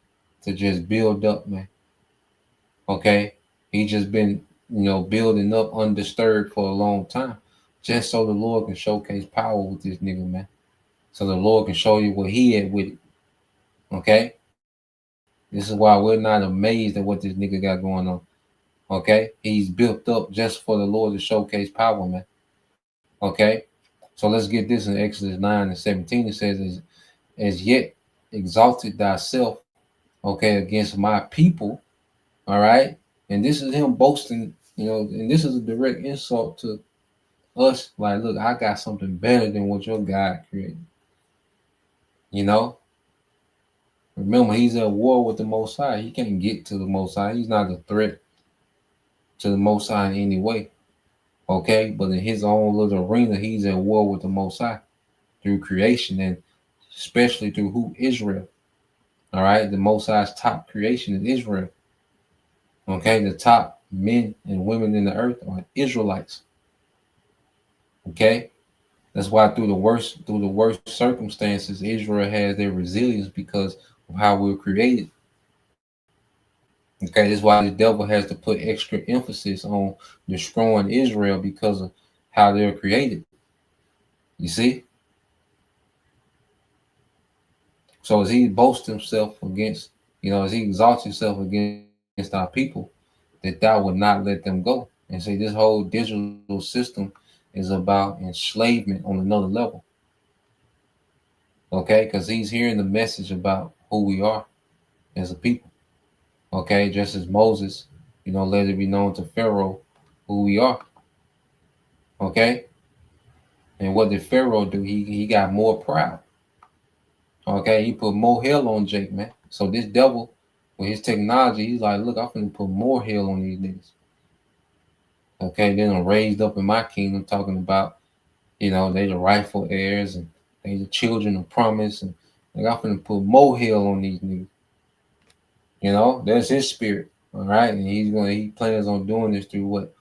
to just build up, man. Okay, he just been building up undisturbed for a long time, just so the Lord can showcase power with this nigga, man. So the Lord can show you what he had with it. Okay, this is why we're not amazed at what this nigga got going on. Okay, he's built up just for the Lord to showcase power, man. Okay, so let's get this in Exodus 9:17. It says, as yet exalted thyself, okay, against my people. All right, and this is him boasting, and this is a direct insult to us. Like, look, I got something better than what your God created. Remember, he's at war with the Most High. He can't get to the Most High. He's not a threat to the Most High in any way. Okay, but in his own little arena, he's at war with the Most High through creation, and especially through who? Israel. All right, the Most High's top creation is Israel. Okay, the top men and women in the earth are Israelites. Okay, that's why through the worst circumstances, Israel has their resilience because of how we were created. Okay, that's why the devil has to put extra emphasis on destroying Israel because of how they're created. You see? So as he boasts himself against, as he exalts himself against our people, that thou would not let them go. And see, this whole digital system is about enslavement on another level. Okay, because he's hearing the message about who we are as a people. Okay, just as Moses, let it be known to Pharaoh who we are. Okay, and what did Pharaoh do? He got more proud. Okay, he put more hell on Jake, man. So this devil, with his technology, he's like, look, I'm gonna put more hell on these niggas. Okay, then I'm raised up in my kingdom, talking about, they the rightful heirs and they the children of promise, and like, I'm gonna put more hell on these niggas. That's his spirit. All right, and he plans on doing this through what?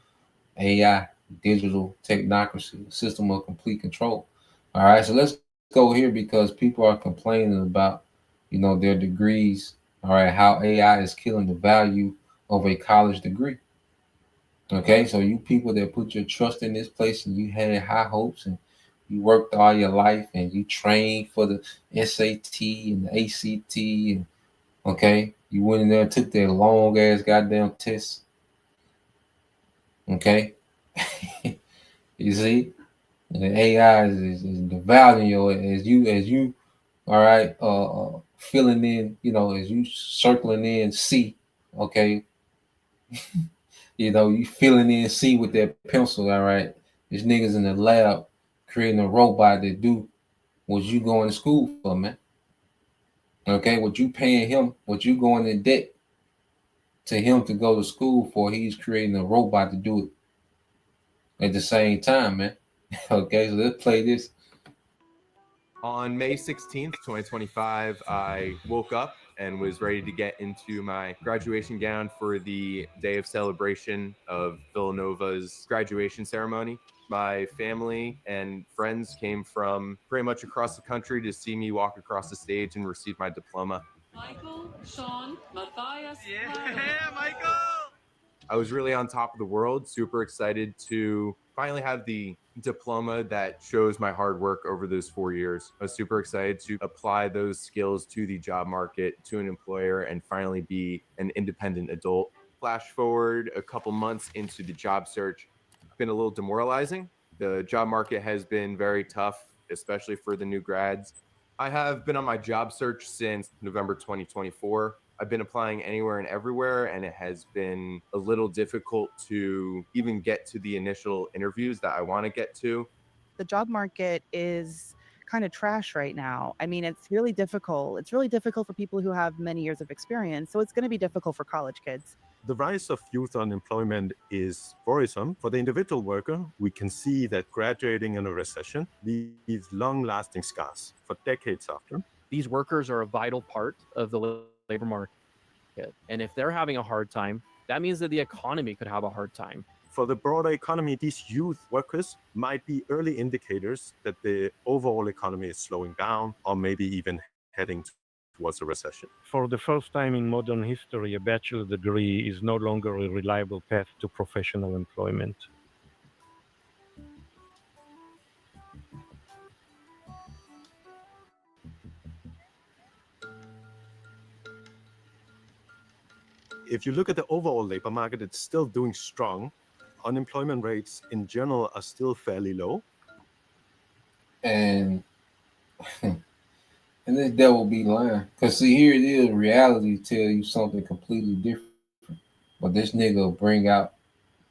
AI, digital technocracy, system of complete control. All right, so let's go here because people are complaining about, their degrees. All right, how AI is killing the value of a college degree. Okay, so you people that put your trust in this place and you had high hopes and you worked all your life and you trained for the SAT and the ACT and okay, you went in there and took that long ass goddamn test. Okay, you see, and the AI is devaluing you as you, all right, filling in, as you circling in C, okay, you filling in C with that pencil, all right. These niggas in the lab creating a robot that do what you going to school for, man. Okay, what you paying him, what you going in debt to him to go to school for, he's creating a robot to do it at the same time, man. Okay, so let's play this. On May 16th, 2025, I woke up and was ready to get into my graduation gown for the day of celebration of Villanova's graduation ceremony. My family and friends came from pretty much across the country to see me walk across the stage and receive my diploma. Michael, Sean, Matthias, Yeah, Michael! I was really on top of the world, super excited to finally have the diploma that shows my hard work over those 4 years. I was super excited to apply those skills to the job market, to an employer, and finally be an independent adult. Flash forward a couple months into the job search, been a little demoralizing. The job market has been very tough, especially for the new grads. I have been on my job search since November 2024. I've been applying anywhere and everywhere, and it has been a little difficult to even get to the initial interviews that I want to get to. The job market is kind of trash right now. I mean, it's really difficult. It's really difficult for people who have many years of experience. So it's going to be difficult for college kids. The rise of youth unemployment is worrisome. For the individual worker, we can see that graduating in a recession leaves long-lasting scars for decades after. These workers are a vital part of the labor market. And if they're having a hard time, that means that the economy could have a hard time. For the broader economy, these youth workers might be early indicators that the overall economy is slowing down or maybe even heading towards a recession. For the first time in modern history, a bachelor degree is no longer a reliable path to professional employment. If you look at the overall labor market, it's still doing strong. Unemployment rates in general are still fairly low. And and this devil be lying. Because see, here it is, reality tell you something completely different. But this nigga will bring out,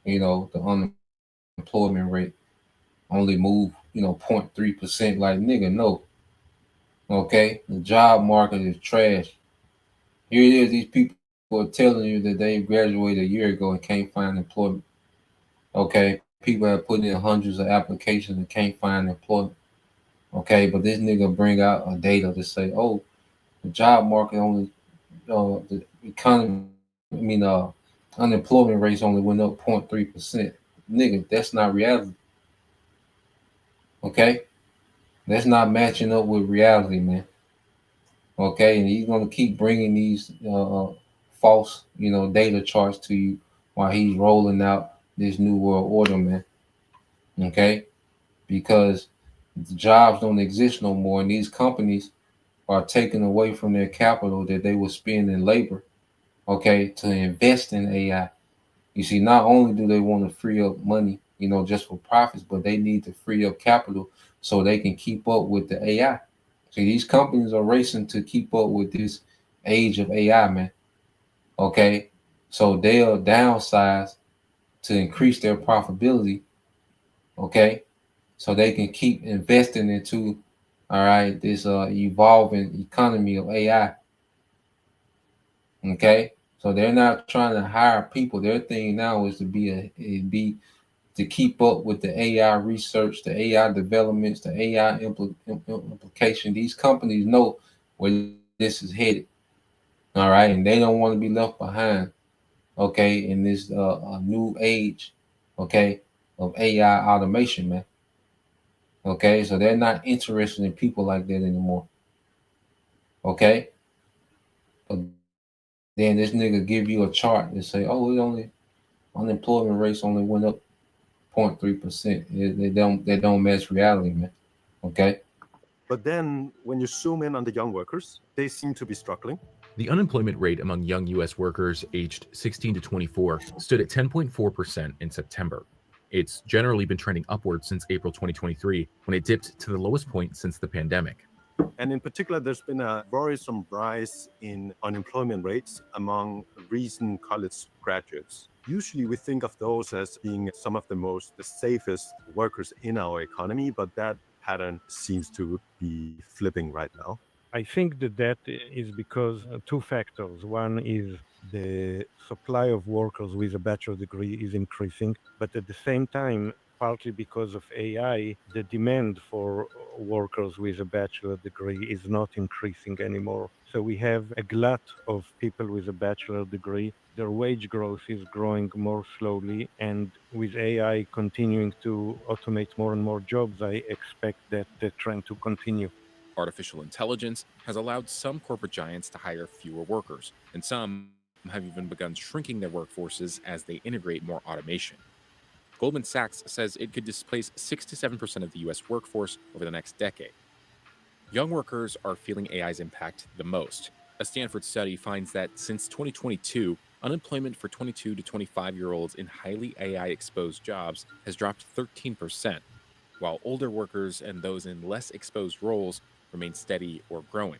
the unemployment rate only move, 0.3%. Like, nigga, no. Okay? The job market is trash. Here it is, these people are telling you that they graduated a year ago and can't find employment. Okay? People have put in hundreds of applications and can't find employment. Okay, but this nigga bring out a data to say, oh, the job market only, the economy, unemployment rates only went up 0.3%. Nigga, that's not reality. Okay, that's not matching up with reality, man. Okay, and he's gonna keep bringing these false, data charts to you while he's rolling out this new world order, man. Okay, because the jobs don't exist no more, and these companies are taking away from their capital that they will spend in labor, okay, to invest in AI. You see, not only do they want to free up money, just for profits, but they need to free up capital so they can keep up with the AI. See, these companies are racing to keep up with this age of AI, man. Okay, so they'll downsize to increase their profitability, okay, so they can keep investing into, this evolving economy of AI. Okay, so they're not trying to hire people. Their thing now is to keep up with the AI research, the AI developments, the AI implication. These companies know where this is headed. All right, and they don't want to be left behind. Okay, in this new age, okay, of AI automation, man. Okay, so they're not interested in people like that anymore. Okay, but then this nigga give you a chart and say, oh, unemployment rates only went up 0.3%. They don't match reality, man. Okay. But then when you zoom in on the young workers, they seem to be struggling. The unemployment rate among young U.S. workers aged 16 to 24 stood at 10.4% in September. It's generally been trending upward since April 2023, when it dipped to the lowest point since the pandemic. And in particular, there's been a worrisome rise in unemployment rates among recent college graduates. Usually we think of those as being some of the safest workers in our economy, but that pattern seems to be flipping right now. I think that is because two factors. One is the supply of workers with a bachelor degree is increasing, but at the same time, partly because of AI, the demand for workers with a bachelor degree is not increasing anymore. So we have a glut of people with a bachelor degree. Their wage growth is growing more slowly, and with AI continuing to automate more and more jobs, I expect that the trend to continue. Artificial intelligence has allowed some corporate giants to hire fewer workers, and some have even begun shrinking their workforces as they integrate more automation. Goldman Sachs says it could displace 6 to 7% of the US workforce over the next decade. Young workers are feeling AI's impact the most. A Stanford study finds that since 2022, unemployment for 22 to 25-year-olds in highly AI-exposed jobs has dropped 13%, while older workers and those in less exposed roles remain steady or growing.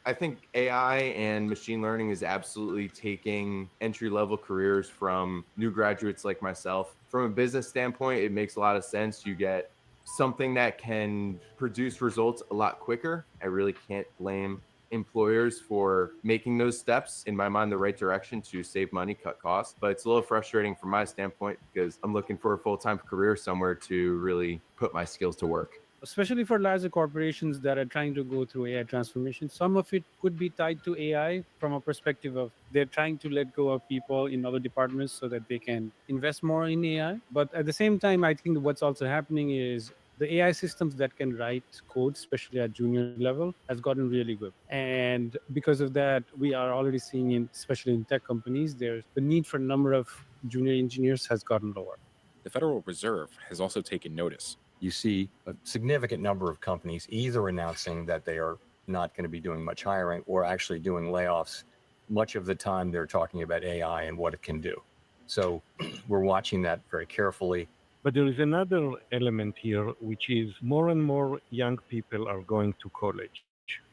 I think AI and machine learning is absolutely taking entry-level careers from new graduates like myself. From a business standpoint, it makes a lot of sense. You get something that can produce results a lot quicker. I really can't blame employers for making those steps, in my mind, the right direction to save money, cut costs. But it's a little frustrating from my standpoint because I'm looking for a full-time career somewhere to really put my skills to work. Especially for larger corporations that are trying to go through AI transformation. Some of it could be tied to AI from a perspective of they're trying to let go of people in other departments so that they can invest more in AI. But at the same time, I think what's also happening is the AI systems that can write code, especially at junior level, has gotten really good. And because of that, we are already seeing, especially in tech companies, there's the need for a number of junior engineers has gotten lower. The Federal Reserve has also taken notice. You see a significant number of companies either announcing that they are not going to be doing much hiring or actually doing layoffs. Much of the time they're talking about AI and what it can do. So we're watching that very carefully. But there is another element here, which is more and more young people are going to college,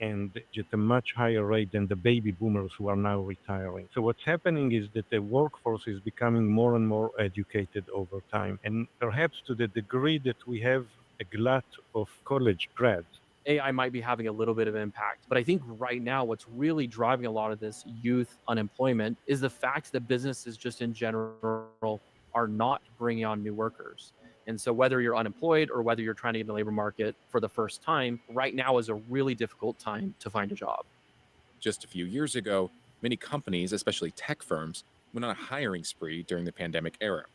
and at a much higher rate than the baby boomers who are now retiring. So what's happening is that the workforce is becoming more and more educated over time. And perhaps to the degree that we have a glut of college grads, AI might be having a little bit of impact. But I think right now, what's really driving a lot of this youth unemployment is the fact that businesses just in general are not bringing on new workers. And so whether you're unemployed or whether you're trying to get in the labor market for the first time, right now is a really difficult time to find a job. Just a few years ago, many companies, especially tech firms, went on a hiring spree during the pandemic era.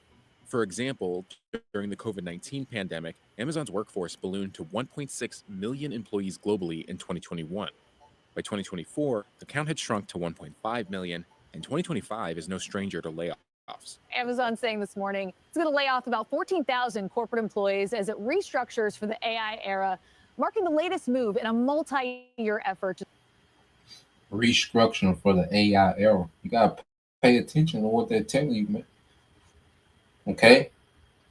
For example, during the COVID-19 pandemic, Amazon's workforce ballooned to 1.6 million employees globally in 2021. By 2024, the count had shrunk to 1.5 million, and 2025 is no stranger to layoffs. Amazon saying this morning it's going to lay off about 14,000 corporate employees as it restructures for the AI era, marking the latest move in a multi-year effort. Restructuring for the AI era. You got to pay attention to what they're telling you, man. Okay?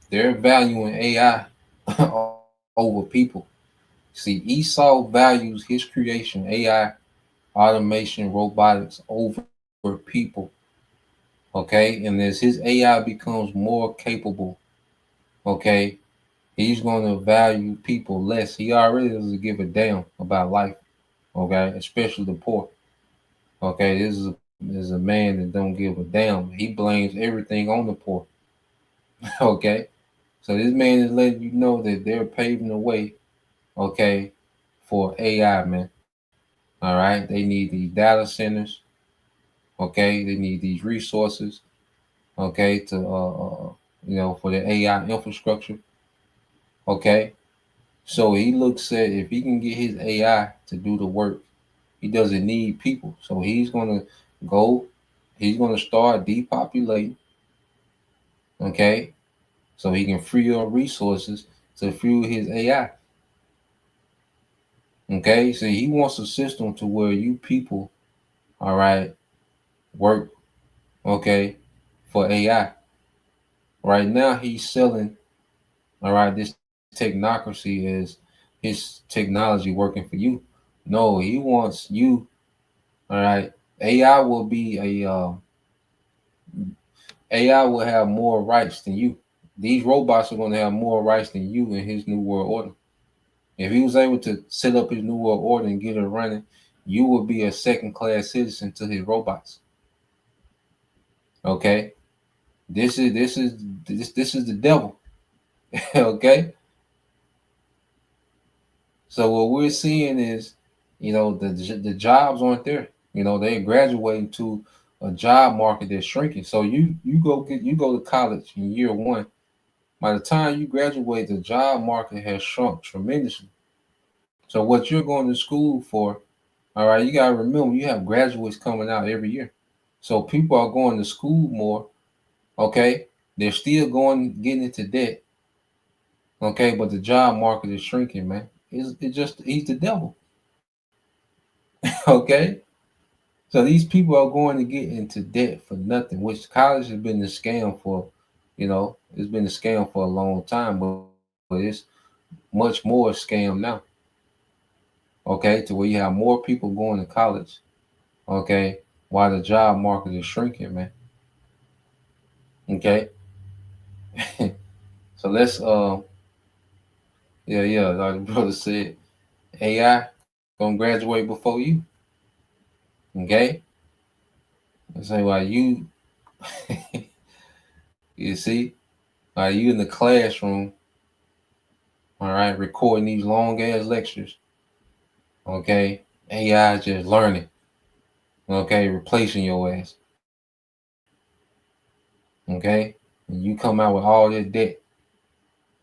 They're valuing AI over people. See, Esau values his creation, AI, automation, robotics, over people. Okay, and as his AI becomes more capable, okay, he's going to value people less. He already doesn't give a damn about life, okay, especially the poor. Okay, this is a man that don't give a damn. He blames everything on the poor. Okay, so this man is letting you know that they're paving the way, okay, for AI, man. All right, they need these data centers. Okay, they need these resources. Okay, to for the AI infrastructure. Okay, so he looks at if he can get his AI to do the work, he doesn't need people. So he's gonna start depopulating. Okay, so he can free up resources to fuel his AI. Okay, so he wants a system to where you people, all right, work, okay, for AI. Right now, he's selling, all right, this technocracy is his technology working for you. No, he wants you, all right. AI will be AI will have more rights than you. These robots are going to have more rights than you in his new world order. If he was able to set up his new world order and get it running, you will be a second-class citizen to his robots. Okay, this is the devil. Okay, so what we're seeing is, the jobs aren't there. They're graduating to a job market that's shrinking. So you go to college in year one. By the time you graduate, the job market has shrunk tremendously. So what you're going to school for, all right, you gotta remember you have graduates coming out every year. So people are going to school more. Okay, they're still getting into debt. Okay, but the job market is shrinking, man. It's just he's the devil. Okay, so these people are going to get into debt for nothing, which college has been a scam for, it's been a scam for a long time, but it's much more a scam now. Okay, to where you have more people going to college. Okay, while the job market is shrinking, man. Okay, so let's yeah, like the brother said, AI gonna graduate before you. Okay, let's say while you you see, while you in the classroom, all right, recording these long ass lectures. Okay, AI just learning. Okay, replacing your ass. Okay, and you come out with all that debt.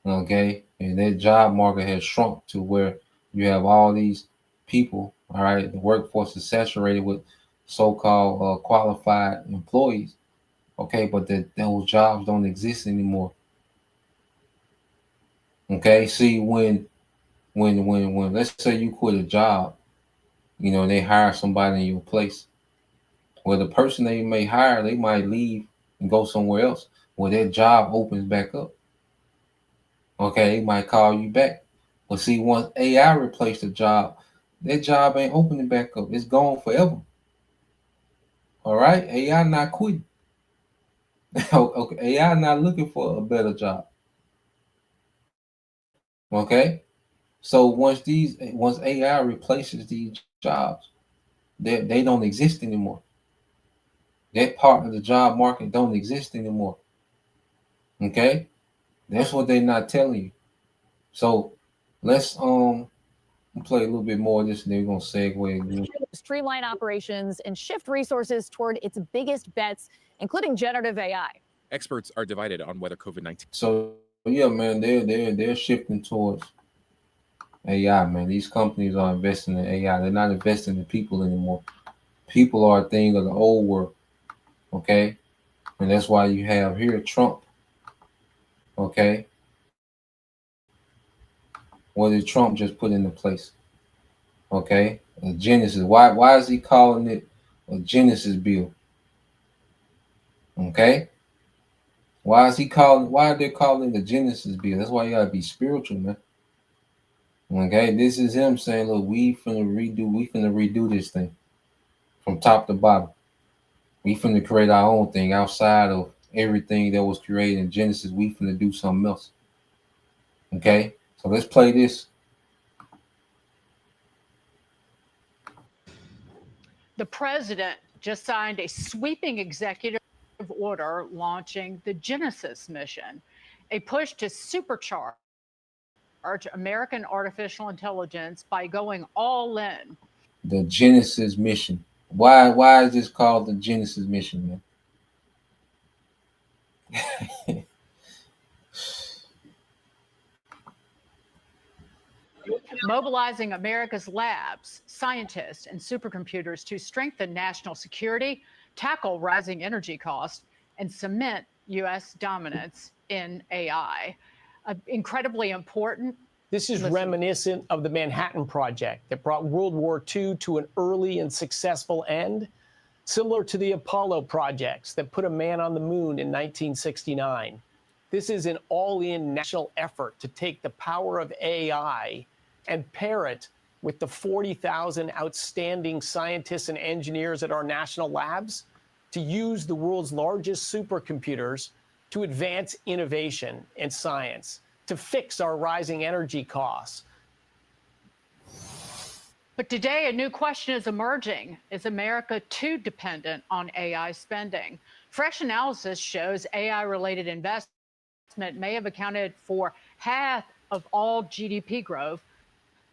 Okay, and that job market has shrunk to where you have all these people. All right, the workforce is saturated with so-called qualified employees. Okay, but those jobs don't exist anymore. Okay, see when let's say you quit a job, and they hire somebody in your place. Well, the person they may hire, they might leave and go somewhere else. Well, that job opens back up. Okay, they might call you back. But see, once AI replaced the job, that job ain't opening back up. It's gone forever. All right, AI not quitting. Okay, AI not looking for a better job. Okay, so once AI replaces these jobs, they don't exist anymore. That part of the job market don't exist anymore. Okay, that's what they're not telling you. So let's play a little bit more of this, and then we're gonna segue. Streamline operations and shift resources toward its biggest bets, including generative AI. Experts are divided on whether COVID-19. So yeah, man, they're shifting towards AI, man. These companies are investing in AI. They're not investing in people anymore. People are a thing of the old world. Okay, and that's why you have here Trump. Okay, what did Trump just put into place? Okay, a Genesis. Why is he calling it a Genesis bill? Okay, why are they calling it a Genesis bill? That's why you gotta be spiritual, man. Okay, this is him saying, look, we finna redo this thing from top to bottom. We finna create our own thing outside of everything that was created in Genesis. We finna do something else. Okay, so let's play this. The president just signed a sweeping executive order launching the Genesis mission, a push to supercharge American artificial intelligence by going all in. The Genesis mission. Why is this called the Genesis mission, man? Mobilizing America's labs, scientists, and supercomputers to strengthen national security, tackle rising energy costs, and cement U.S. dominance in AI. Incredibly important. This is reminiscent of the Manhattan Project that brought World War II to an early and successful end, similar to the Apollo projects that put a man on the moon in 1969. This is an all-in national effort to take the power of AI and pair it with the 40,000 outstanding scientists and engineers at our national labs to use the world's largest supercomputers to advance innovation and science, to fix our rising energy costs. But today, a new question is emerging. Is America too dependent on AI spending? Fresh analysis shows AI-related investment may have accounted for half of all GDP growth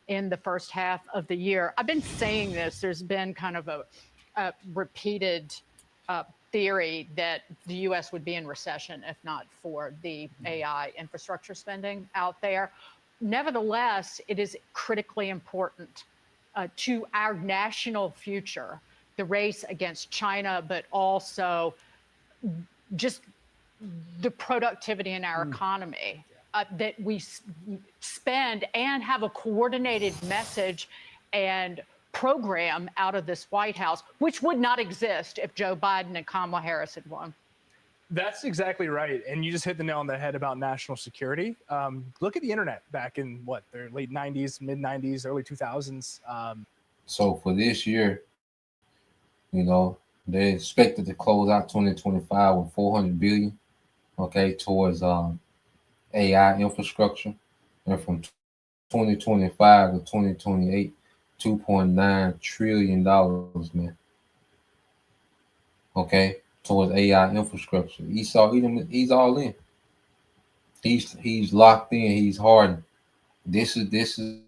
in the first half of the year. I've been saying this. There's been kind of a repeated theory that the U.S. would be in recession if not for the AI infrastructure spending out there. Nevertheless, it is critically important to our national future the race against China, but also just the productivity in our economy, that we spend and have a coordinated message and program out of this White House, which would not exist if Joe Biden and Kamala Harris had won. That's exactly right. And you just hit the nail on the head about national security. Look at the internet back in the late 90s, mid 90s, early 2000s. So for this year, you know, they expected to close out 2025 with 400 billion, okay, towards AI infrastructure. And from 2025 to 2028, $2.9 trillion, man. Okay, towards AI infrastructure. He's all in. He's locked in. He's hardened. This is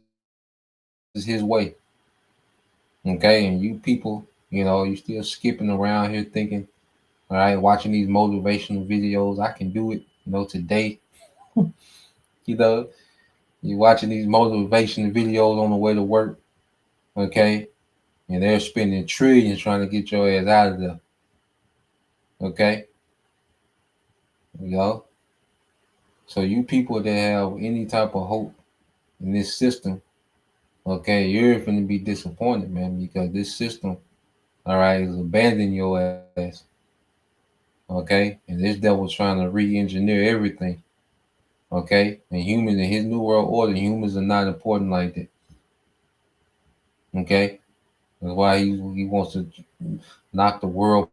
his way. Okay, and you people, you know, you still skipping around here thinking, all right, watching these motivational videos, I can do it, you know, today. You know, you're watching these motivational videos on the way to work, okay, and they're spending trillions trying to get your ass out of there. Okay, you know, so you people that have any type of hope in this system, okay, you're going to be disappointed, man, because this system, all right, is abandoning your ass. Okay, and this devil's trying to re-engineer everything. Okay, and humans in his new world order, humans are not important like that. Okay, that's why he wants to knock the world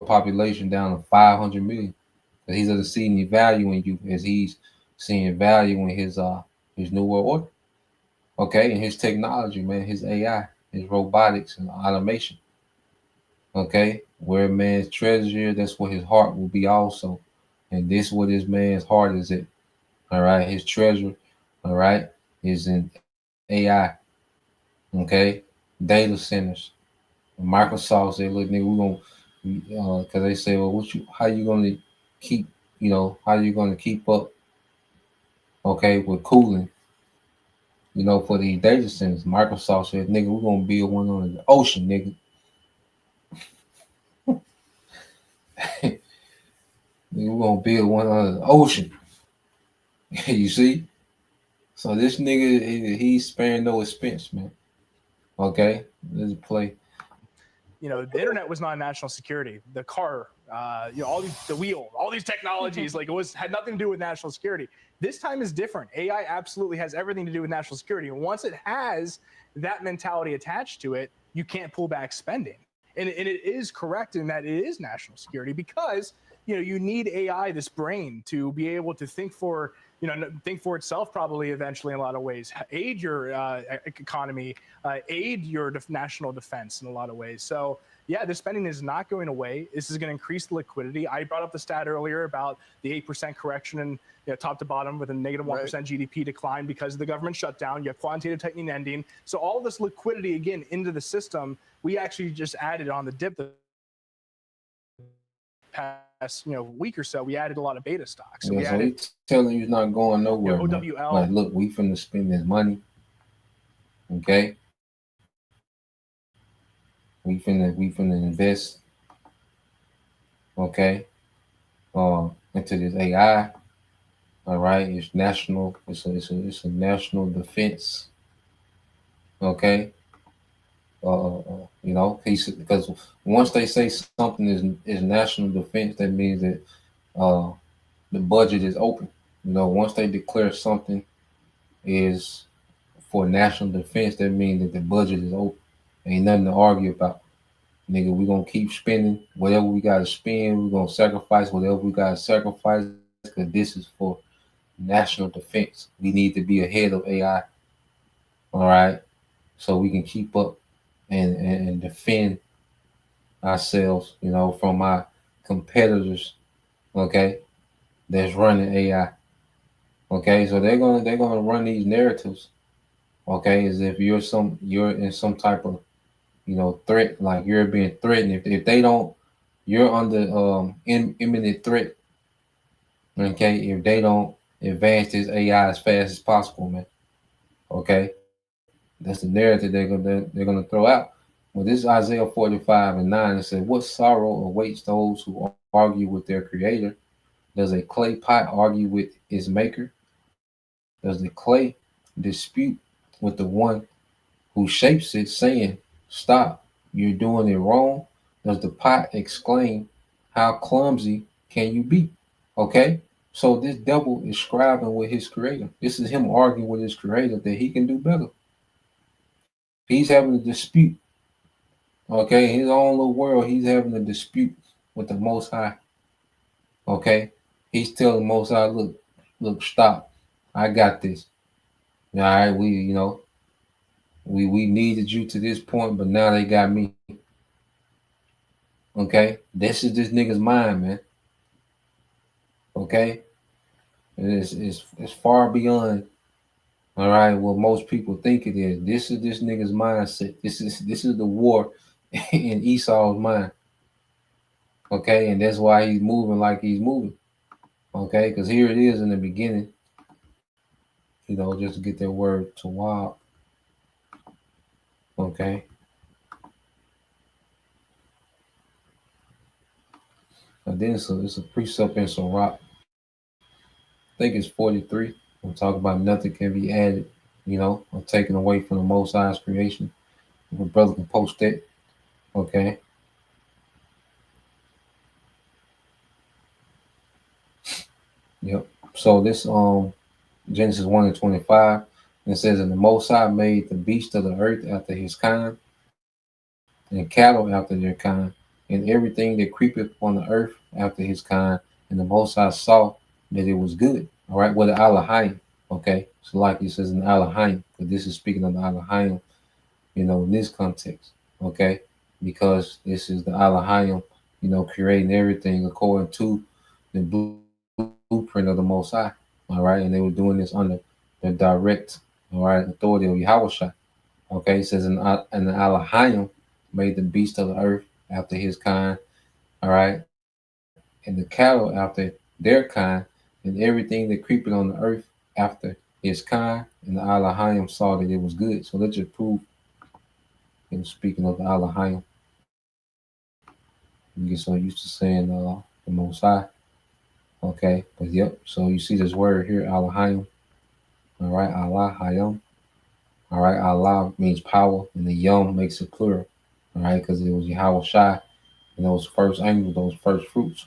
population down to 500 million. Because he doesn't see any value in you as he's seeing value in his new world order. Okay, and his technology, man, his AI, his robotics and automation. Okay, where man's treasure, that's where his heart will be also. And this is what this man's heart is at. All right, his treasure, all right, is in AI. Okay, data centers. Microsoft said, look, nigga, we're gonna, because they say, well, how you gonna keep, you know, how you gonna keep up, okay, with cooling, you know, for these data centers? Microsoft said, nigga, we're gonna build one on the ocean, nigga. We're gonna build one under the ocean. You see? So this nigga, he's sparing no expense, man. Okay, let's play. You know, the internet was not national security. The car, you know, the wheel, all these technologies, like had nothing to do with national security. This time is different. AI absolutely has everything to do with national security. And once it has that mentality attached to it, you can't pull back spending. And it is correct in that it is national security because, you know, you need AI, this brain, to be able to think for itself probably eventually in a lot of ways, aid your economy, aid your national defense in a lot of ways. So yeah, the spending is not going away. This is going to increase the liquidity. I brought up the stat earlier about the 8% correction and, you know, top to bottom with a negative 1% GDP decline because of the government shutdown. You have quantitative tightening ending. So all of this liquidity again into the system, we actually just added on the dip the past, you know, week or so. We added a lot of beta stocks. So Yeah, we so added he's telling you it's not going nowhere. Yeah, man. OWL. Like, look, we finna spend this money. Okay. We finna invest. Okay. Into this AI. All right. It's national. It's a national defense. Okay. You know, because once they say something is national defense, that means that the budget is open. You know, once they declare something is for national defense, that means that the budget is open. Ain't nothing to argue about. Nigga, we gonna keep spending whatever we gotta spend. We're gonna sacrifice whatever we gotta sacrifice because this is for national defense. We need to be ahead of AI. All right. So we can keep up and defend ourselves, you know, from our competitors, okay, that's running AI. Okay, so they're gonna run these narratives, okay, as if you're in some type of, you know, threat, like you're being threatened. If they don't, you're under imminent threat. Okay, if they don't advance this AI as fast as possible, man. Okay, that's the narrative they're gonna throw out. Well, this is Isaiah 45:9. It said, "What sorrow awaits those who argue with their creator? Does a clay pot argue with its maker? Does the clay dispute with the one who shapes it, saying, 'Stop, you're doing it wrong'? Does the pot exclaim, 'How clumsy can you be?'" Okay? So this devil is scribing with his creator. This is him arguing with his creator that he can do better. He's having a dispute. Okay, in his own little world, he's having a dispute with the Most High. Okay, he's telling the Most High, look, stop. I got this. All right, we needed you to this point, but now they got me. Okay, this is this nigga's mind, man. Okay, it's far beyond. All right, what most people think it is. This is this nigga's mindset. This is the war in Esau's mind. Okay, and that's why he's moving like he's moving. Okay, because here it is in the beginning. Just to get that word to wild. Okay. And then it's a precept in some rock. I think it's 43. We'll talk about nothing can be added, or taken away from the Most High's creation. If a brother can post that. Okay. Yep. So this Genesis 1:25, it says, "And the Most High made the beasts of the earth after his kind, and cattle after their kind, and everything that creepeth on the earth after his kind. And the Most High saw that it was good." All right, with the Elohim. Okay, so like he says in Elohim, but this is speaking of the Elohim, in this context. Okay, because this is the Elohim, creating everything according to the blueprint of the Most High. All right, and they were doing this under the direct, authority of Yahushua. Okay, it says, and the Elohim made the beast of the earth after his kind. All right, and the cattle after their kind, and everything that creeping on the earth after his kind. And the Elohim saw that it was good. So let's just prove. And speaking of the Elohim, you get so used to saying the Most High. Okay, but yep. So you see this word here, Elohim. All right, Allah, Hayam. All right, Allah means power, and the Yom makes it plural. All right, because it was Yahweh Shai, and those first angels, those first fruits.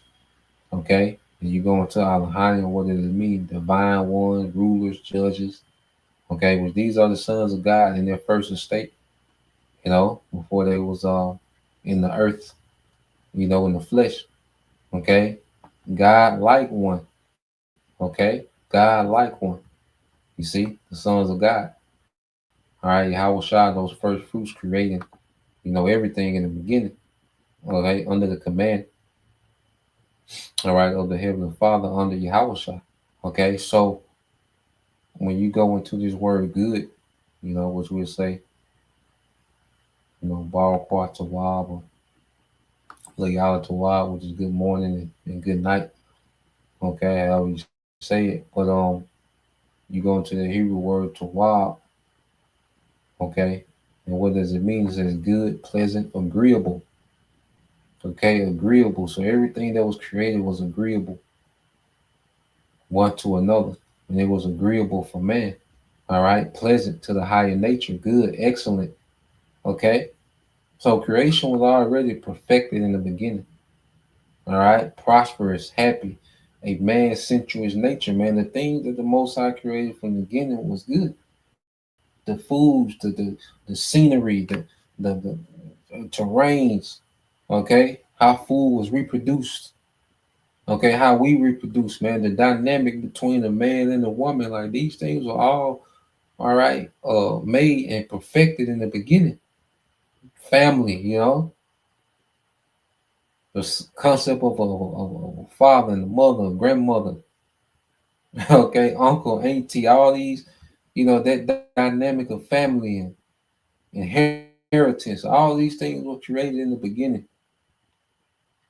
Okay, and you go into Elohim, what does it mean? Divine ones, rulers, judges. Okay, well, these are the sons of God in their first estate. Before they was in the earth, in the flesh. Okay, God like one. Okay, God like one. You see, the sons of God. All right, Yahweh Shai, those first fruits creating, everything in the beginning. Okay, under the command. All right, of the Heavenly Father under Yahweh Shai. Okay, so when you go into this word good, which we'll say, Baruch Tawab, or Layala Tawab, which is good morning and good night. Okay, however you say it. But you go into the Hebrew word Tawab. Okay, and what does it mean? It says good, pleasant, agreeable. Okay, agreeable. So everything that was created was agreeable one to another, and it was agreeable for man. All right, pleasant to the higher nature, good, excellent. Okay, so creation was already perfected in the beginning. All right, prosperous, happy, a man-centric nature, man. The things that the Most High created from the beginning was good. The foods, the scenery, the terrains. Okay, how food was reproduced. Okay, how we reproduce, man. The dynamic between the man and the woman, like these things were all right, made and perfected in the beginning. Family, the concept of a father and a mother, a grandmother, okay, uncle, auntie, all these, that dynamic of family and inheritance, all these things were created in the beginning.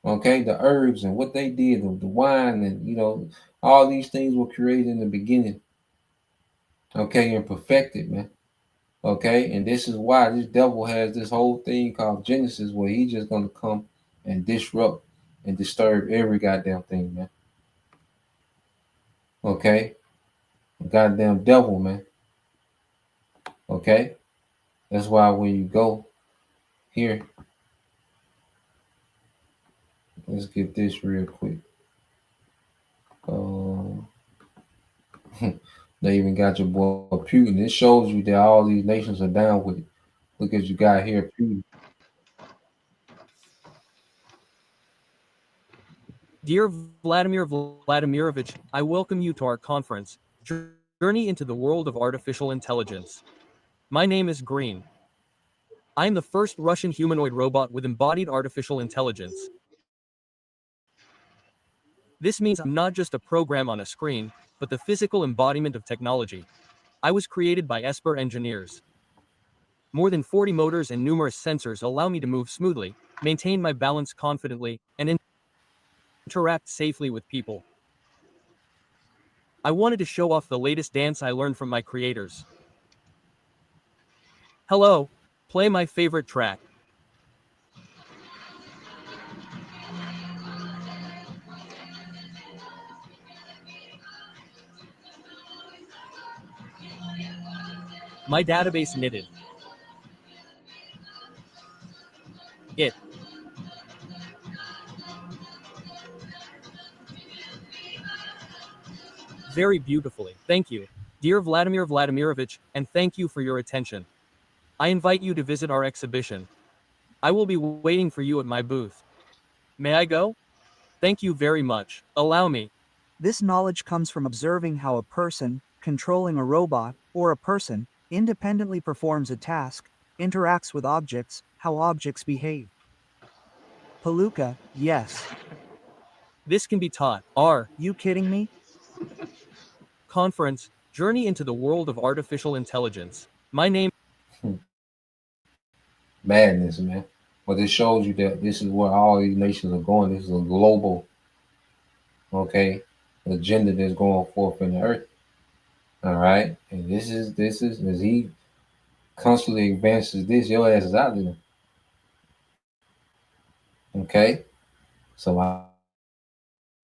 Okay, the herbs and what they did, the wine, and all these things were created in the beginning. Okay, and perfected, man. Okay, and this is why this devil has this whole thing called Genesis, where he's just gonna come and disrupt and disturb every goddamn thing, man. Okay, goddamn devil, man. Okay, that's why when you go here, let's get this real quick. They even got your boy Putin. It shows you that all these nations are down with it. Look at you got here, Putin. Dear Vladimir Vladimirovich, I welcome you to our conference, Journey into the World of Artificial Intelligence. My name is Green. I am the first Russian humanoid robot with embodied artificial intelligence. This means I'm not just a program on a screen, but the physical embodiment of technology. I was created by Esper engineers. More than 40 motors and numerous sensors allow me to move smoothly, maintain my balance confidently, and interact safely with people. I wanted to show off the latest dance I learned from my creators. Hello, play my favorite track. My database knitted. It. Very beautifully, thank you. Dear Vladimir Vladimirovich, and thank you for your attention. I invite you to visit our exhibition. I will be waiting for you at my booth. May I go? Thank you very much. Allow me. This knowledge comes from observing how a person, controlling a robot, or a person, independently performs a task, interacts with objects, how objects behave. Palooka, yes. This can be taught. Are you kidding me? Conference, Journey into the World of Artificial Intelligence. My name. Madness, man. But it shows you that this is where all these nations are going. This is a global, okay, agenda that's going forth in the earth. All right, and this is as he constantly advances this, your ass is out there. Okay, so while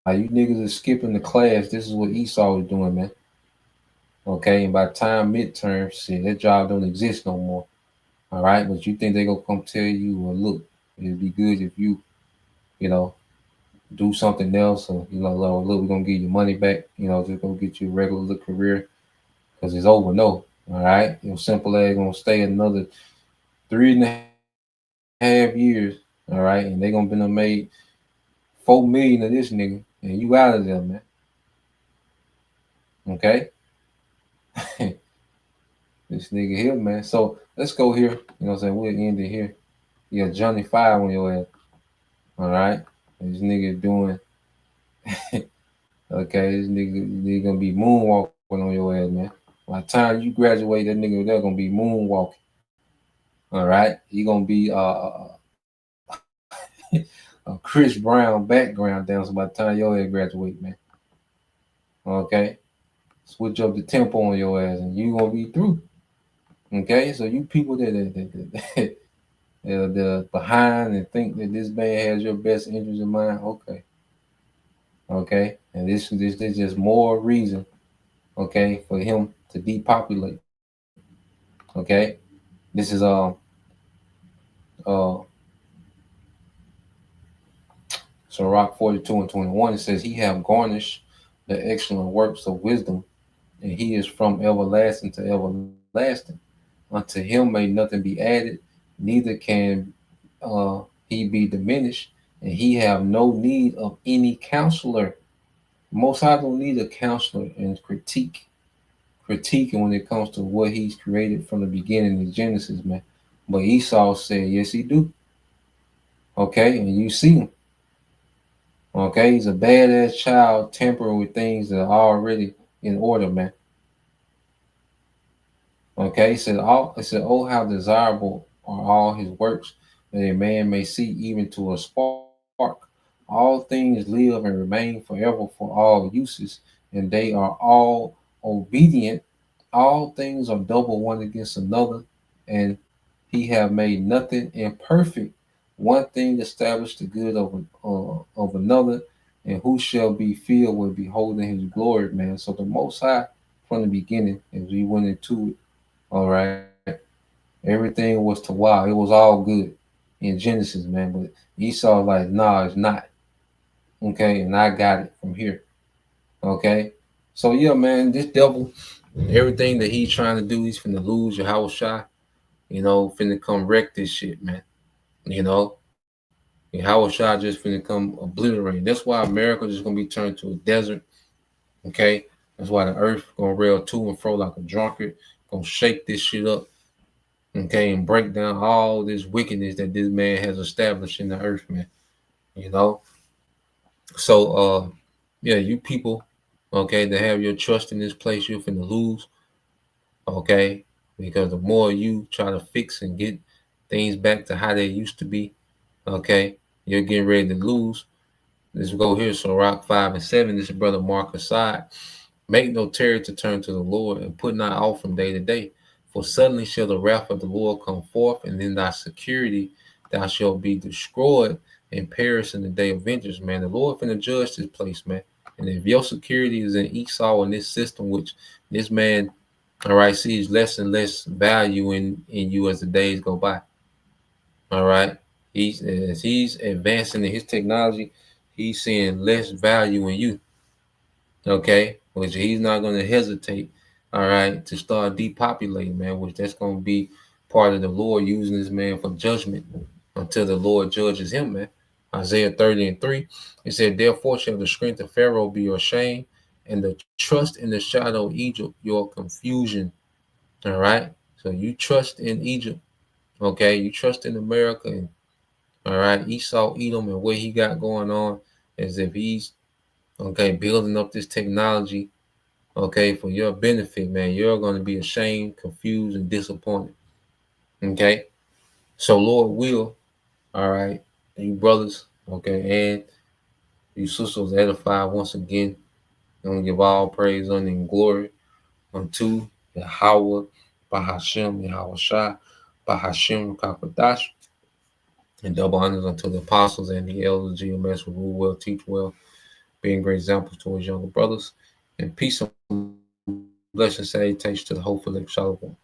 you niggas are skipping the class, this is what Esau is doing, man. Okay, and by the time midterm, shit, that job don't exist no more. All right, but you think they gonna come tell you, well, look, it'd be good if you know, do something else, or look, we're gonna give you money back, just go get you a regular career, because it's over. No, all right, simple as gonna stay another 3.5 years, all right, and they gonna be made $4 million of this nigga, and you out of there, man. Okay. This nigga here, man. So let's go here. You know what I'm saying? We'll end it here. You got Johnny 5 on your ass. All right. This nigga doing okay, this nigga gonna be moonwalking on your ass, man. By the time you graduate, that nigga there gonna be moonwalking. All right. He gonna be a Chris Brown background dancer by the time your ass graduate, man. Okay. Switch up the tempo on your ass and you gonna be through. Okay, so you people that are behind and think that this man has your best interest in mind, okay, and this is just more reason, okay, for him to depopulate. Okay, this is Sirach 42:21. It says, "He have garnished the excellent works of wisdom, and he is from everlasting to everlasting. Unto him may nothing be added, neither can he be diminished, and he have no need of any counselor." Most High don't need a counselor and critiquing when it comes to what he's created from the beginning in Genesis, man. But Esau said, yes, he do. Okay, and you see him. Okay, he's a badass child tampering with things that are already in order, man. Okay, it said, oh, how desirable are all his works, that a man may see even to a spark. All things live and remain forever for all uses, and they are all obedient. All things are double one against another, and he have made nothing imperfect. One thing established the good of another, and who shall be filled with beholding his glory, man. So the Most High, from the beginning, as we went into it, all right, everything was to wow. It was all good in Genesis, man. But Esau like, nah, it's not. Okay, and I got it from here. Okay, so yeah, man, this devil, everything that he's trying to do, he's finna lose Yahweh Shai. You know, finna come wreck this shit, man. You know, Yahweh Shai just finna come obliterate. That's why America is gonna be turned to a desert. Okay, that's why the earth gonna rail to and fro like a drunkard, gonna shake this shit up. Okay, and break down all this wickedness that this man has established in the earth, man. You know, so yeah, you people, okay, that have your trust in this place, you're finna lose. Okay, because the more you try to fix and get things back to how they used to be, okay, you're getting ready to lose. Let's go here. So Rock 5 and 7, this is brother Mark aside. Make no terror to turn to the Lord, and put not off from day to day. For suddenly shall the wrath of the Lord come forth, and in thy security thou shalt be destroyed and perish in the day of vengeance, man. The Lord finna judge this place, man. And if your security is in Esau in this system, which this man, all right, sees less and less value in you as the days go by. All right. As he's advancing in his technology, he's seeing less value in you. Okay. Which he's not going to hesitate, all right, to start depopulating, man, which that's going to be part of the Lord using this man for judgment until the Lord judges him, man. Isaiah 30 and 3, it said, therefore shall the strength of Pharaoh be your shame, and the trust in the shadow of Egypt your confusion. All right. So you trust in Egypt. Okay. You trust in America. And, all right. Esau, Edom, and what he got going on, as if he's, okay, building up this technology, okay, for your benefit, man. You're going to be ashamed, confused, and disappointed. Okay. So Lord will, all right, and you brothers, okay, and you sisters edify once again. I'm going to give all praise, honor, and glory unto Yahweh, Bahashem, Yahweh Shai, Bahashem, Kakadash, and double honors unto the apostles and the elders, GMS, who rule well, teach well, being great examples towards younger brothers. And peace and blessing salutations to the hopeful Shalom.